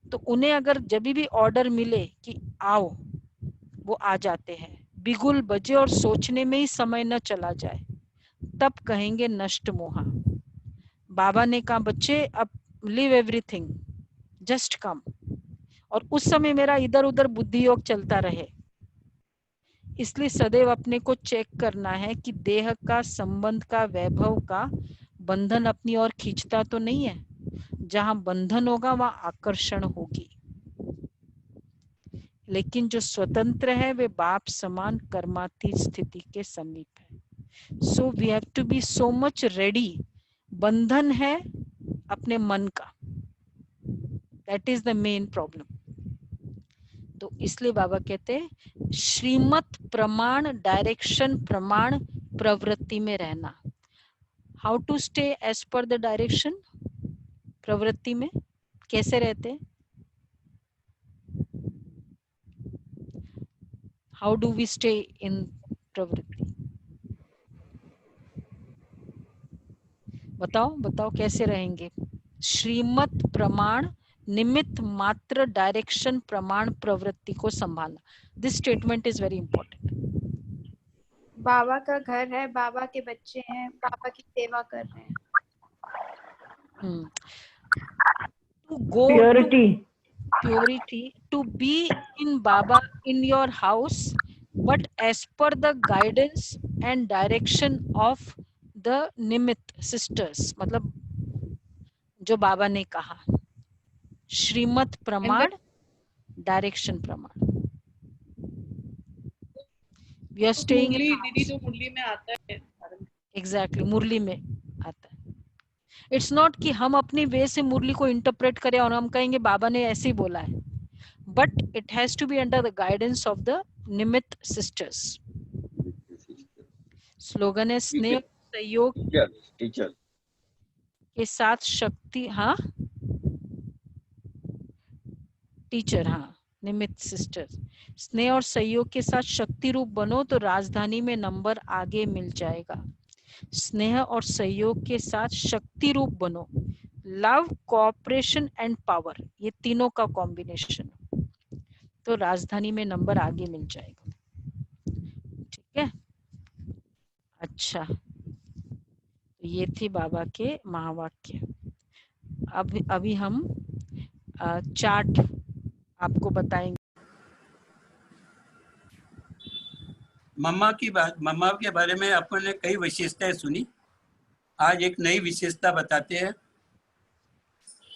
तो उन्हें अगर जब भी ऑर्डर मिले कि आओ, वो आ जाते हैं। बिगुल बजे और सोचने में ही समय न चला जाए, तब कहेंगे नष्ट मोहा। बाबा ने कहा, बच्चे अब लिव एवरीथिंग, जस्ट कम। और उस समय मेरा इधर उधर बुद्धि योग चलता रहे। इसलिए सदैव अपने को चेक करना है कि देह का संबंध का वैभव का बंधन अपनी ओर खींचता तो नहीं है। जहां बंधन होगा वहां आकर्षण होगी। लेकिन जो स्वतंत्र है वे बाप समान कर्मातीत स्थिति के समीप है। So we have to be so much ready. बंधन है अपने मन का, that is the main problem. तो इसलिए बाबा कहते हैं श्रीमत प्रमाण डायरेक्शन प्रमाण प्रवृत्ति में रहना। How to stay as per the direction? प्रवृत्ति में कैसे रहते हैं? How do we stay in प्रवृत्ति? बताओ बताओ कैसे रहेंगे? श्रीमत प्रमाण निमित्त मात्र डायरेक्शन प्रमाण प्रवृत्ति को संभालना। This statement is very important. Baba का घर है, बाबा के बच्चे हैं, बाबा की सेवा कर रहे हैं। To go Purity. purity to be in Baba in your house, but as per the guidance and direction of the Nimit sisters. मतलब जो बाबा ने कहा, श्रीमत प्रमाण, डायरेक्शन प्रमाण. We are staying in Murali the दीदी house. जो मुरली में आता है Exactly, मुरली में आता है. इट्स नॉट कि हम अपनी वे से मुरली को इंटरप्रेट करें और हम कहेंगे बाबा ने ऐसे ही बोला है, but it has to be under the guidance of the निमित सिस्टर्स. स्लोगन है स्नेह सहयोग टीचर के साथ शक्ति. हाँ टीचर, हाँ निमित सिस्टर्स, स्नेह और सहयोग के साथ शक्ति रूप बनो तो राजधानी में नंबर आगे मिल जाएगा. स्नेह और सहयोग के साथ शक्ति रूप बनो. लव, कोऑपरेशन एंड पावर, ये तीनों का कॉम्बिनेशन, तो राजधानी में नंबर आगे मिल जाएगा. ठीक है, अच्छा, तो ये थी बाबा के महावाक्य. अभी हम चार्ट आपको बताएंगे. मम्मा के बारे में आपने कई विशेषताएं सुनी. आज एक नई विशेषता बताते हैं.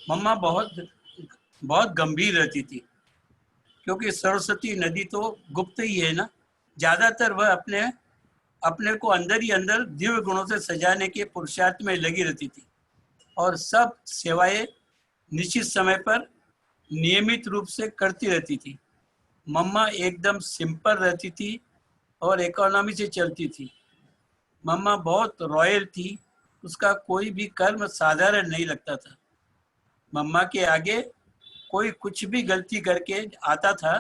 मम्मा बहुत गंभीर रहती थी, क्योंकि सरस्वती नदी तो गुप्त ही है ना. ज्यादातर वह अपने को अंदर ही अंदर दिव्य गुणों से सजाने के पुरुषार्थ में लगी रहती थी, और सब सेवाएं निश्चित समय पर नियमित रूप से करती रहती थी. मम्मा एकदम सिंपल रहती थी और इकोनॉमी से चलती थी. मम्मा बहुत रॉयल थी, उसका कोई भी कर्म साधारण नहीं लगता था. मम्मा के आगे कोई कुछ भी गलती करके आता था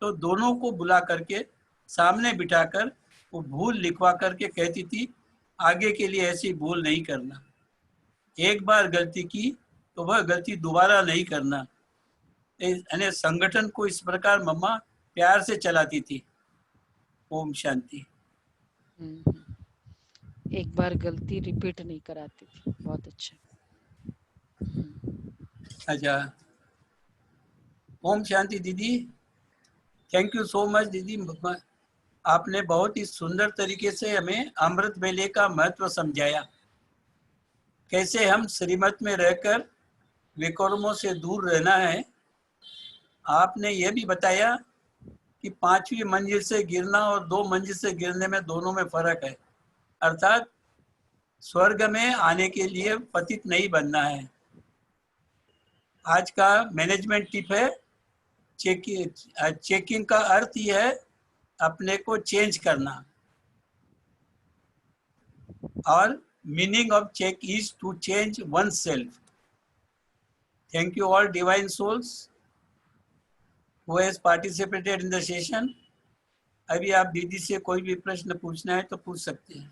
तो दोनों को बुला करके सामने बिठाकर वो भूल लिखवा करके कहती थी, आगे के लिए ऐसी भूल नहीं करना. एक बार गलती की तो वह गलती दोबारा नहीं करना. यानी संगठन को इस प्रकार मम्मा प्यार से चलाती थी. ओम शांति. एक बार गलती रिपीट नहीं कराती थी. बहुत अच्छा. अच्छा, ओम शांति दीदी. थैंक यू सो मच दीदी. आपने बहुत ही सुंदर तरीके से हमें अमृत वेले का महत्व समझाया. कैसे हम श्रीमत में रहकर विकर्मों से दूर रहना है. आपने यह भी बताया कि 5वीं मंजिल से गिरना और 2 मंजिल से गिरने में दोनों में फर्क है. अर्थात स्वर्ग में आने के लिए पतित नहीं बनना है. आज का मैनेजमेंट टिप है, चेकिंग का अर्थ ही है अपने को चेंज करना, और meaning of check is to change oneself. Thank you all divine souls who has participated in the session. अभी आप दीदी से कोई भी प्रश्न पूछना है तो पूछ सकते हैं.